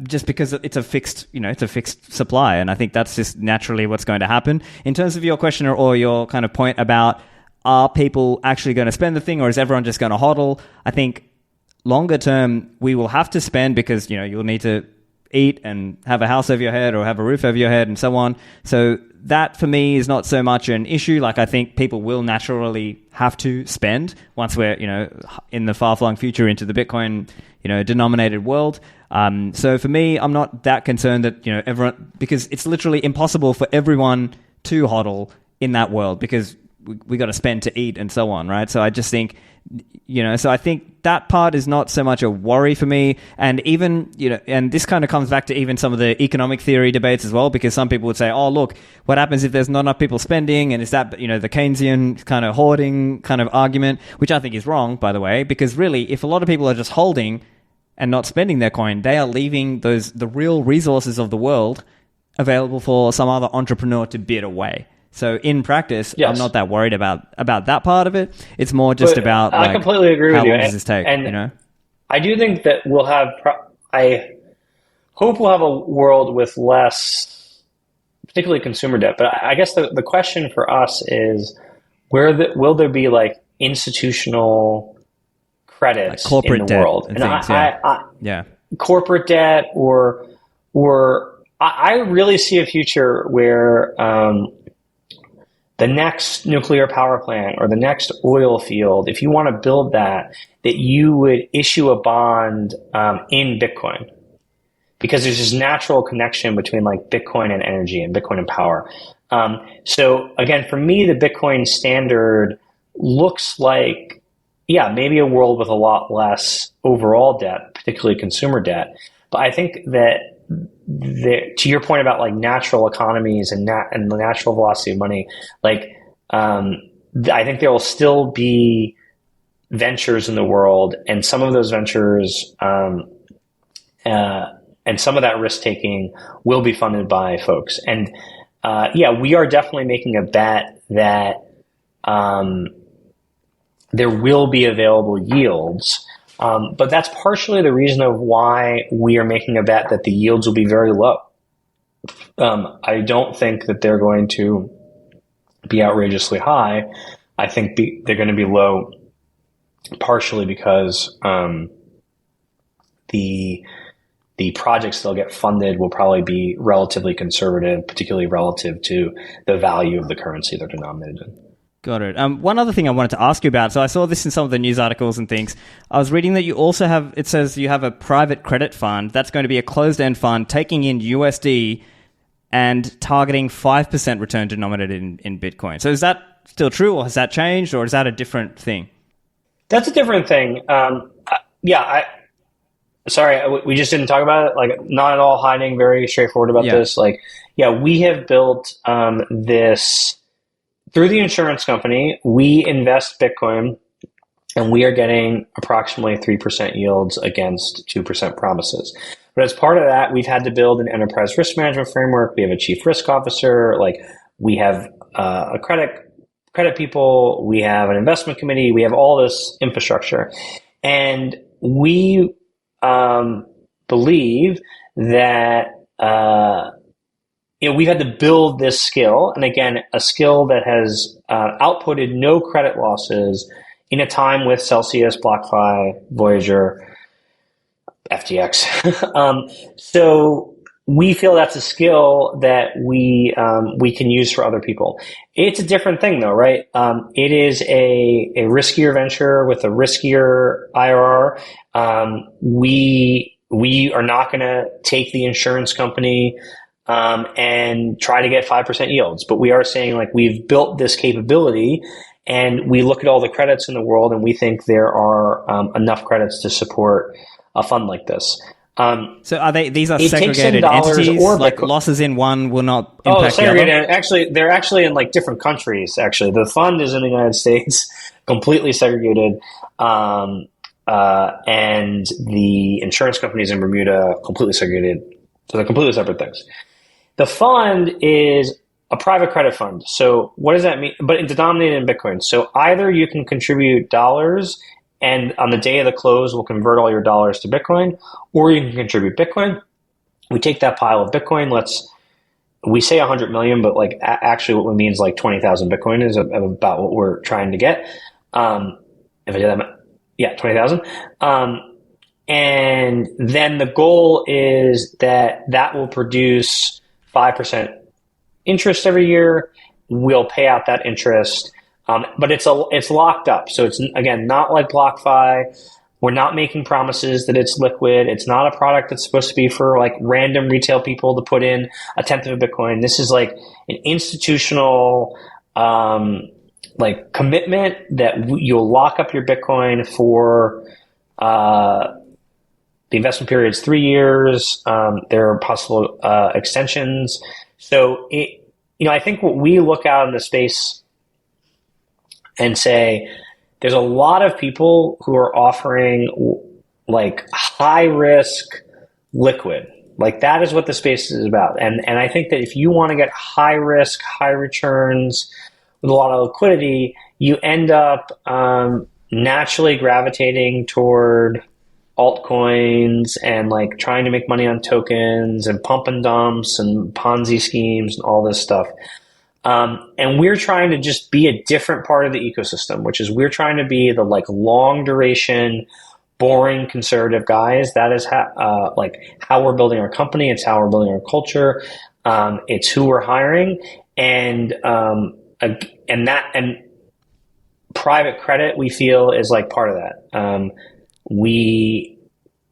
just because it's a fixed supply. And I think that's just naturally what's going to happen. In terms of your question or your kind of point about, are people actually going to spend the thing, or is everyone just going to hodl? I think longer term, we will have to spend because, you'll need to eat and have a house over your head or have a roof over your head and so on. So that for me is not so much an issue. Like, I think people will naturally have to spend once we're, in the far-flung future into the Bitcoin, denominated world. So for me, I'm not that concerned that, everyone, because it's literally impossible for everyone to hodl in that world because we got to spend to eat and so on, right? So I just think, so I think that part is not so much a worry for me. And even, and this kind of comes back to even some of the economic theory debates as well, because some people would say, oh, look, what happens if there's not enough people spending? And is that, the Keynesian kind of hoarding kind of argument, which I think is wrong, by the way, because really, if a lot of people are just holding and not spending their coin, they are leaving the real resources of the world available for some other entrepreneur to bid away. So in practice, yes, I'm not that worried about that part of it. It's more just about I completely agree with you. How long does this take? And I do think that we'll have. I hope we'll have a world with less, particularly consumer debt. But I guess the question for us is, will there be like institutional credits like corporate in the debt world? and things, corporate debt or I really see a future where the next nuclear power plant or the next oil field, if you want to build that you would issue a bond in Bitcoin, because there's this natural connection between like Bitcoin and energy and Bitcoin and power. So again, for me, the Bitcoin standard looks like, maybe a world with a lot less overall debt, particularly consumer debt. But I think that to your point about like natural economies and the natural velocity of money, like I think there will still be ventures in the world, and some of those ventures and some of that risk taking will be funded by folks. And we are definitely making a bet that there will be available yields. But that's partially the reason of why we are making a bet that the yields will be very low. I don't think that they're going to be outrageously high. I think they're going to be low partially because the projects they'll get funded will probably be relatively conservative, particularly relative to the value of the currency they're denominated in. Got it. One other thing I wanted to ask you about, so I saw this in some of the news articles and things. I was reading that you also have, it says you have a private credit fund that's going to be a closed-end fund taking in USD and targeting 5% return denominated in Bitcoin. So is that still true, or has that changed, or is that a different thing? That's a different thing. Yeah, sorry, we just didn't talk about it. Like, not at all hiding, very straightforward about this. Like, yeah, we have built this through the insurance company. We invest Bitcoin, and we are getting approximately 3% yields against 2% promises. But as part of that, we've had to build an enterprise risk management framework. We have a chief risk officer. Like, we have a credit people. We have an investment committee. We have all this infrastructure, and we believe that we've had to build this skill, and again, a skill that has outputted no credit losses in a time with Celsius, BlockFi, Voyager, FTX. So we feel that's a skill that we can use for other people. It's a different thing, though, right? It is a riskier venture with a riskier IRR. We are not going to take the insurance company and try to get 5% yields, but we are saying, like, we've built this capability, and we look at all the credits in the world, and we think there are enough credits to support a fund like this. So are these are segregated entities? Like, losses in one will not impact segregated. The other? Actually, they're actually in like different countries. Actually, the fund is in the United States, completely segregated, and the insurance company is in Bermuda, completely segregated. So they're completely separate things. The fund is a private credit fund. So what does that mean? But it's denominated in Bitcoin. So either you can contribute dollars, and on the day of the close, we'll convert all your dollars to Bitcoin, or you can contribute Bitcoin. We take that pile of Bitcoin. We say 100 million, but like actually what it means, like 20,000 Bitcoin is about what we're trying to get. If I did that, yeah, 20,000. And then the goal is that will produce 5% interest every year. We'll pay out that interest. But it's locked up. So it's, again, not like BlockFi. We're not making promises that it's liquid. It's not a product that's supposed to be for like random retail people to put in a tenth of a Bitcoin. This is like an institutional like commitment that you'll lock up your Bitcoin for the investment period is 3 years. There are possible extensions. So I think what we look out in the space and say, there's a lot of people who are offering like high risk liquid. Like, that is what the space is about. And I think that if you want to get high risk, high returns with a lot of liquidity, you end up naturally gravitating toward altcoins and like trying to make money on tokens and pump and dumps and Ponzi schemes and all this stuff. And we're trying to just be a different part of the ecosystem, which is we're trying to be the like long duration, boring conservative guys. That is how we're building our company. It's how we're building our culture. It's who we're hiring, and private credit, we feel, is like part of that.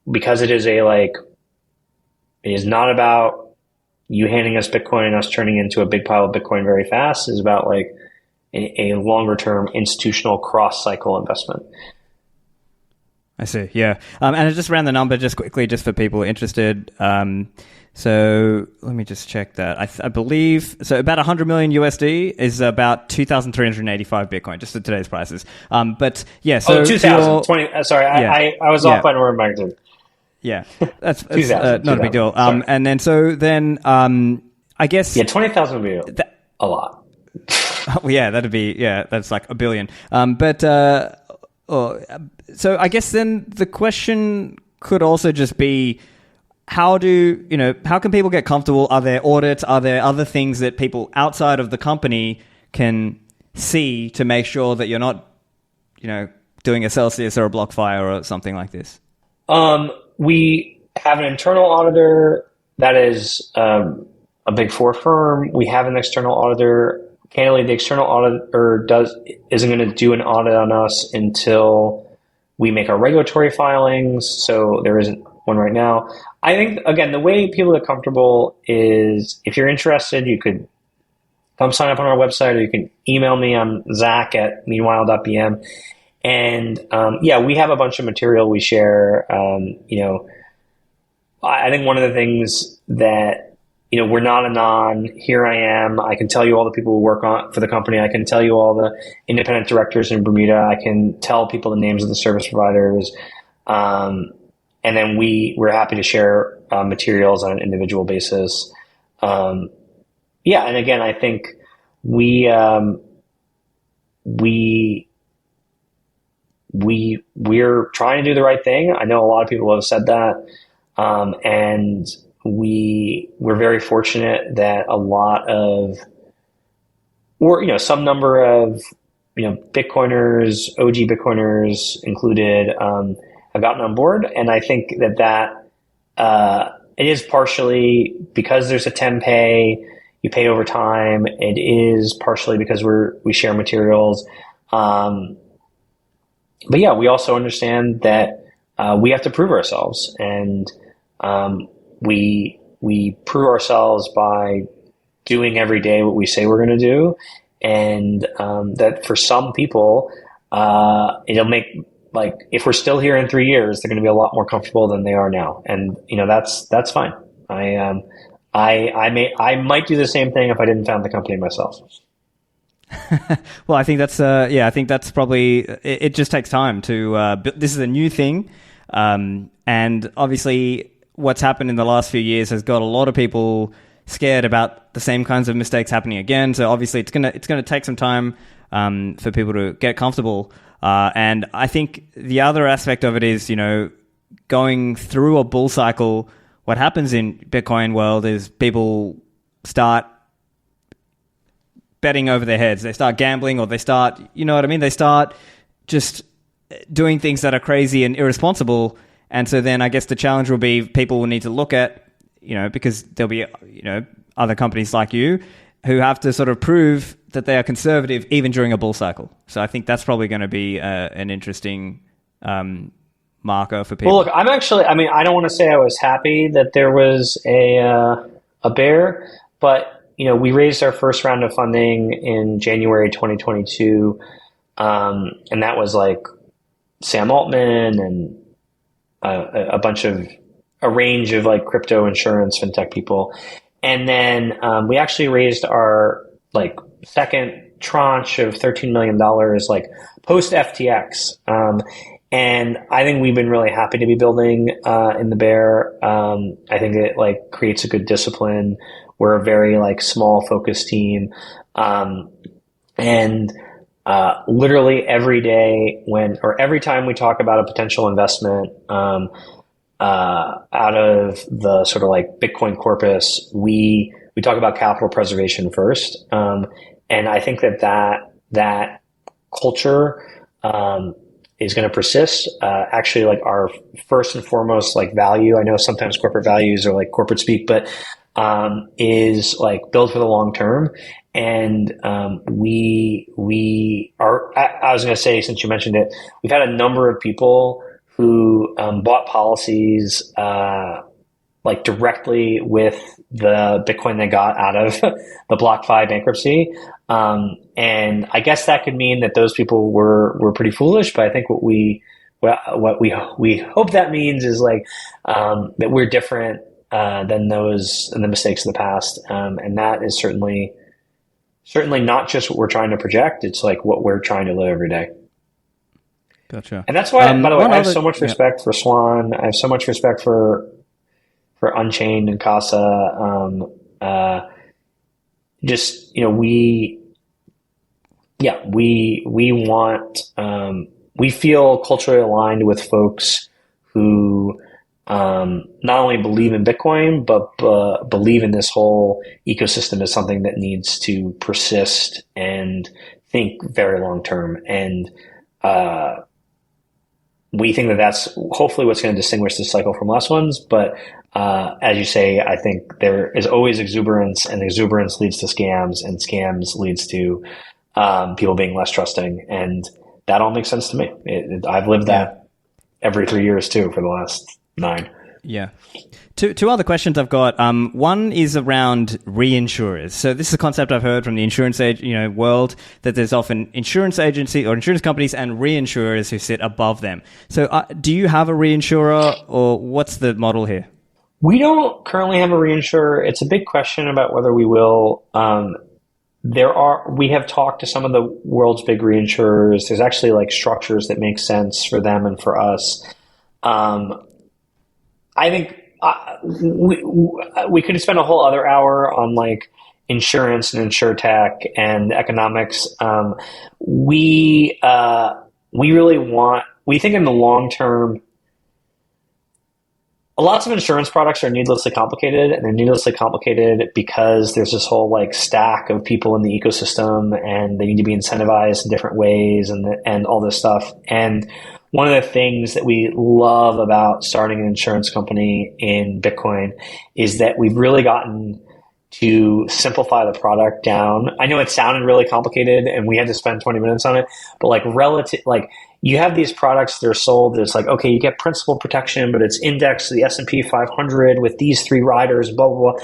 Because it is not about you handing us Bitcoin and us turning into a big pile of Bitcoin very fast. Is about like a longer term institutional cross cycle investment. I see. Yeah. And I just ran the number just quickly, just for people interested. So let me just check that. I believe, so about 100 million USD is about 2,385 Bitcoin, just at today's prices. But yeah, so 2020. Sorry, yeah. I was off by an order of magnitude. Yeah, that's not a big deal. And then I guess 20,000 would be a lot. Well, yeah, that's like $1 billion. So I guess then the question could also just be, how can people get comfortable? Are there audits? Are there other things that people outside of the company can see to make sure that you're not, doing a Celsius or a BlockFi or something like this? We have an internal auditor that is a Big Four firm. We have an external auditor. Candidly, the external auditor isn't going to do an audit on us until we make our regulatory filings. So there isn't one right now. I think, again, the way people get comfortable is, if you're interested, you could come sign up on our website, or you can email me. I'm Zac at meanwhile.bm. And yeah, we have a bunch of material we share. I think one of the things that, we're not a non. Here I am. I can tell you all the people who work on for the company. I can tell you all the independent directors in Bermuda. I can tell people the names of the service providers. And then we're happy to share materials on an individual basis. Yeah, and again, I think we're trying to do the right thing. I know a lot of people have said that, and we're very fortunate that a lot of, or some number of Bitcoiners, OG Bitcoiners included, have gotten on board, and I think that it is partially because there's a 10 pay. You pay over time. It is partially because we share materials. But yeah, we also understand that we have to prove ourselves, and we prove ourselves by doing every day what we say we're going to do, and that for some people, it'll make, like, if we're still here in 3 years, they're going to be a lot more comfortable than they are now, and that's fine. I might do the same thing if I didn't found the company myself. Well, I think that's I think that's probably it. Just takes time to. This is a new thing, and obviously, what's happened in the last few years has got a lot of people scared about the same kinds of mistakes happening again. So obviously, it's gonna take some time for people to get comfortable. And I think the other aspect of it is, going through a bull cycle. What happens in Bitcoin world is people start betting over their heads. They start gambling, or they start, they start just doing things that are crazy and irresponsible. And so then I guess the challenge will be people will need to look at, because there'll be, other companies like you who have to sort of prove that they are conservative even during a bull cycle. So I think that's probably going to be an interesting marker for people. Well, look, I don't want to say I was happy that there was a bear, but we raised our first round of funding in January 2022, and that was like Sam Altman and a range of like crypto, insurance, fintech people, and then we actually raised our second tranche of $13 million post FTX. And I think we've been really happy to be building in the bear. I think it creates a good discipline. We're a very small focused team. And literally every day every time we talk about a potential investment out of the sort of Bitcoin corpus, we talk about capital preservation first. And I think that culture is going to persist. Actually, our first and foremost value, I know sometimes corporate values are corporate speak, but is build for the long term. And we are, I was going to say, since you mentioned it, we've had a number of people who bought policies directly with the Bitcoin they got out of the BlockFi bankruptcy. And I guess that could mean that those people were pretty foolish, but I think what we hope that means is that we're different than those and the mistakes of the past. And that is certainly not just what we're trying to project. It's what we're trying to live every day. Gotcha. And that's why, by the way, I have so much respect for Swan. I have so much respect for Unchained and Casa. We feel culturally aligned with folks who not only believe in Bitcoin, but believe in this whole ecosystem as something that needs to persist and think very long term. And we think that that's hopefully what's going to distinguish this cycle from last ones. But as you say, I think there is always exuberance, and exuberance leads to scams, and scams leads to people being less trusting. And that all makes sense to me. I've lived that every 3 years too for the last 9. Yeah. Two other questions I've got. One is around reinsurers. So this is a concept I've heard from the insurance world, that there's often insurance agency or insurance companies and reinsurers who sit above them. So do you have a reinsurer, or what's the model here? We don't currently have a reinsurer. It's a big question about whether we will. We have talked to some of the world's big reinsurers. There's actually like structures that make sense for them and for us. I think we could spend a whole other hour on like insurance and insurtech and economics. We think in the long term, lots of insurance products are needlessly complicated, and they're needlessly complicated because there's this whole like stack of people in the ecosystem, and they need to be incentivized in different ways, and all this stuff. And one of the things that we love about starting an insurance company in Bitcoin is that we've really gotten to simplify the product down. I know it sounded really complicated and we had to spend 20 minutes on it, but you have these products that are sold that's like, okay, you get principal protection, but it's indexed to the S&P 500 with these 3 riders, blah, blah, blah.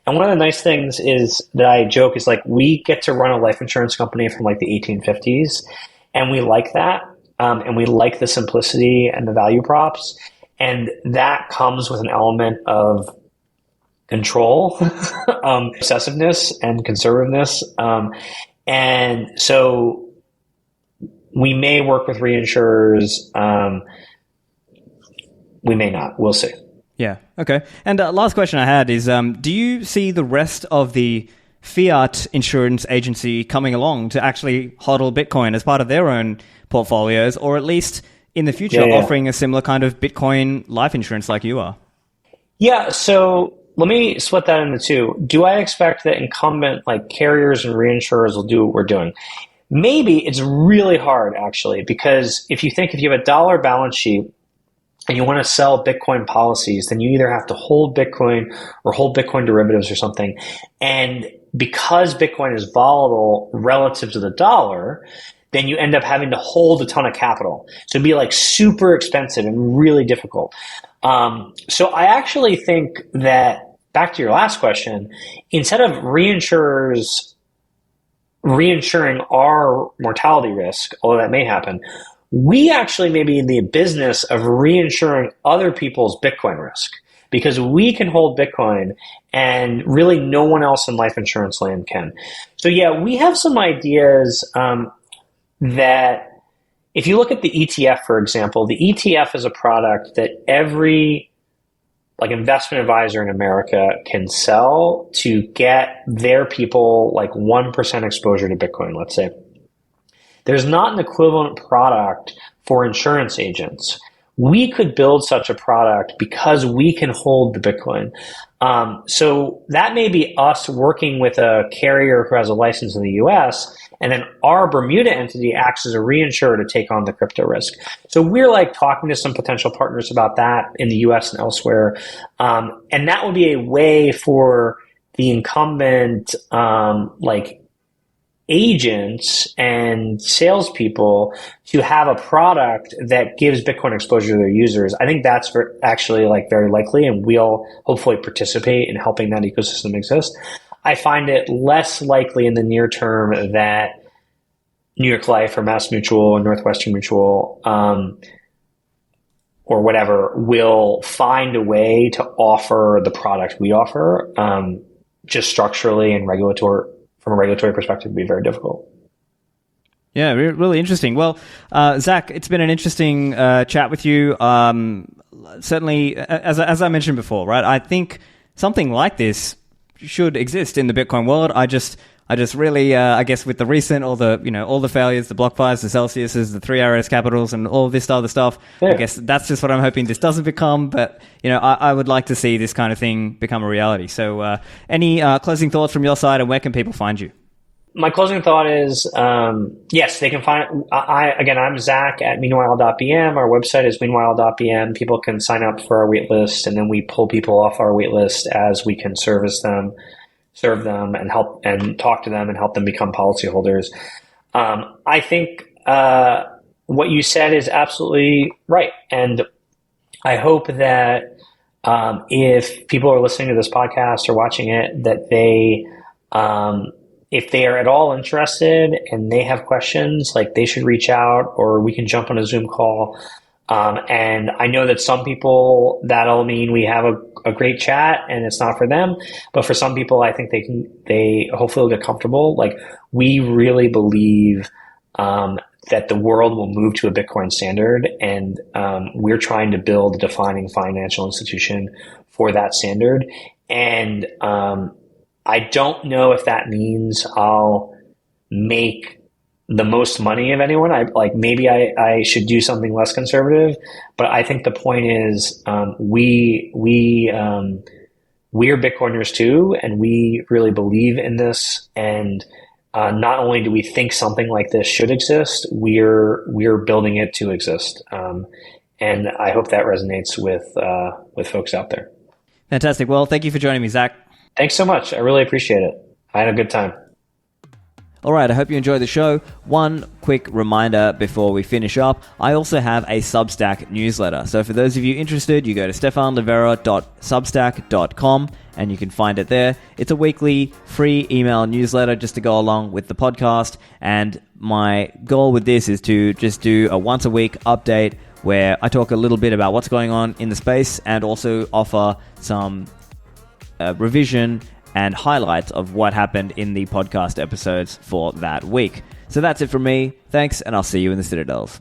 And one of the nice things is that I joke is like, we get to run a life insurance company from like the 1850s, and we like that. And we like the simplicity and the value props. And that comes with an element of control, obsessiveness and conservativeness. And so we may work with reinsurers. We may not. We'll see. Yeah. Okay. And last question I had is, do you see the rest of the fiat insurance agency coming along to actually hodl Bitcoin as part of their own portfolios, or at least in the future offering a similar kind of Bitcoin life insurance like you are? Yeah. So let me split that into two. Do I expect that incumbent like carriers and reinsurers will do what we're doing? Maybe. It's really hard actually, because if you have a dollar balance sheet and you want to sell Bitcoin policies, then you either have to hold Bitcoin or hold Bitcoin derivatives or something. And because Bitcoin is volatile relative to the dollar, then you end up having to hold a ton of capital. So it'd be like super expensive and really difficult. So I actually think that, back to your last question, instead of reinsurers reinsuring our mortality risk, although that may happen, we actually may be in the business of reinsuring other people's Bitcoin risk, because we can hold Bitcoin and really no one else in life insurance land can. So yeah, we have some ideas that if you look at the ETF, for example, the ETF is a product that every like investment advisor in America can sell to get their people like 1% exposure to Bitcoin, let's say. There's not an equivalent product for insurance agents. We could build such a product because we can hold the Bitcoin. So that may be us working with a carrier who has a license in the US, and then our Bermuda entity acts as a reinsurer to take on the crypto risk. So we're like talking to some potential partners about that in the US and elsewhere. And that would be a way for the incumbent agents and salespeople to have a product that gives Bitcoin exposure to their users. I think that's actually like very likely, and we'll hopefully participate in helping that ecosystem exist. I find it less likely in the near term that New York Life or Mass Mutual or Northwestern Mutual or whatever will find a way to offer the product we offer. Just structurally and from a regulatory perspective, would be very difficult. Yeah, really interesting. Well, Zac, it's been an interesting chat with you. Certainly, as I mentioned before, right? I think something like this should exist in the Bitcoin world. I just really, I guess, with the recent all the failures, the BlockFis, the Celsiuses, the 3RS Capitals, and all this other stuff. Yeah. I guess that's just what I'm hoping this doesn't become. But I would like to see this kind of thing become a reality. So, any closing thoughts from your side, and where can people find you? My closing thought is, yes, they can find. I'm Zac at meanwhile.bm. Our website is meanwhile.bm. People can sign up for our waitlist, and then we pull people off our waitlist as we can serve them, and help and talk to them and help them become policyholders. I think what you said is absolutely right, and I hope that if people are listening to this podcast or watching it, that if they are at all interested and they have questions, like they should reach out or we can jump on a Zoom call. And I know that some people, that'll mean we have a great chat and it's not for them. But for some people, I think they hopefully will get comfortable. Like, we really believe that the world will move to a Bitcoin standard. And we're trying to build a defining financial institution for that standard. And I don't know if that means I'll make the most money of anyone. Maybe I should do something less conservative, but I think the point is, we're Bitcoiners too, and we really believe in this. And not only do we think something like this should exist, we're building it to exist. And I hope that resonates with folks out there. Fantastic. Well, thank you for joining me, Zac. Thanks so much. I really appreciate it. I had a good time. All right, I hope you enjoyed the show. One quick reminder before we finish up, I also have a Substack newsletter. So for those of you interested, you go to stephanlivera.substack.com and you can find it there. It's a weekly free email newsletter just to go along with the podcast. And my goal with this is to just do a once a week update where I talk a little bit about what's going on in the space and also offer some revision and highlights of what happened in the podcast episodes for that week. So that's it from me. Thanks, and I'll see you in the Citadels.